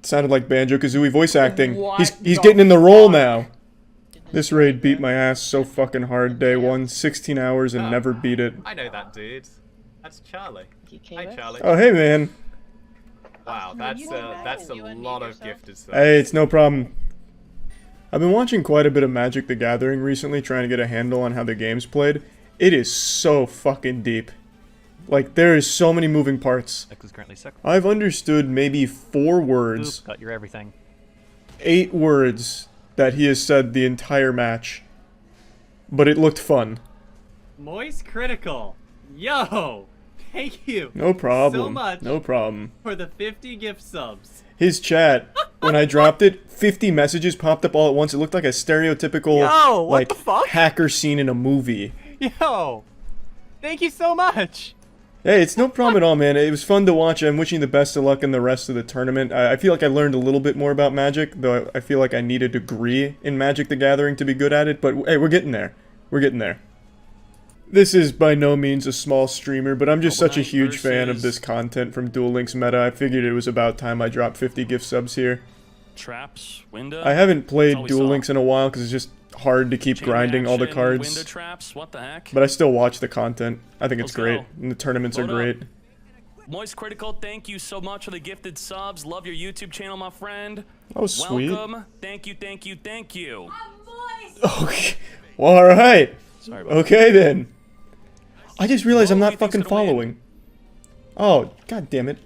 S1: sounded like Banjo-Kazooie voice acting. He's getting in the role now. This raid beat my ass so fucking hard day one. 16 hours and never beat it.
S3: I know that dude. That's Charlie. Hi, Charlie.
S1: Oh, hey, man.
S3: Wow, that's a lot of gifted stuff.
S1: Hey, it's no problem. I've been watching quite a bit of Magic the Gathering recently, trying to get a handle on how the game's played. It is so fucking deep. Like, there is so many moving parts. I've understood maybe 4 words.
S23: Got your everything.
S1: 8 words that he has said the entire match. But it looked fun.
S23: Moist Critical. Yo! Thank you.
S1: No problem.
S23: So much.
S1: No problem.
S23: For the 50 gift subs.
S1: His chat, when I dropped it, 50 messages popped up all at once. It looked like a stereotypical
S23: Yo, what
S1: like
S23: the fuck?
S1: hacker scene in a movie.
S23: Yo! Thank you so much.
S1: Hey, it's no problem at all, man. It was fun to watch. I'm wishing you the best of luck in the rest of the tournament. I feel like I learned a little bit more about Magic, though I feel like I need a degree in Magic the Gathering to be good at it. But hey, we're getting there. We're getting there. This is by no means a small streamer, but I'm just such a huge fan of this content from Duel Links meta. I figured it was about time I dropped 50 gift subs here.
S24: Traps, window.
S1: I haven't played Duel Links in a while because it's just hard to keep grinding all the cards.
S24: Window traps, what the heck?
S1: But I still watch the content. I think it's great, and the tournaments are great.
S24: Moist Critical, thank you so much for the gifted subs. Love your YouTube channel, my friend.
S1: Oh, sweet.
S24: Welcome. Thank you, thank you, thank you.
S1: Okay. Well, alright.
S24: Sorry about
S1: Okay, then. I just realized I'm not fucking following. Oh, god damn it.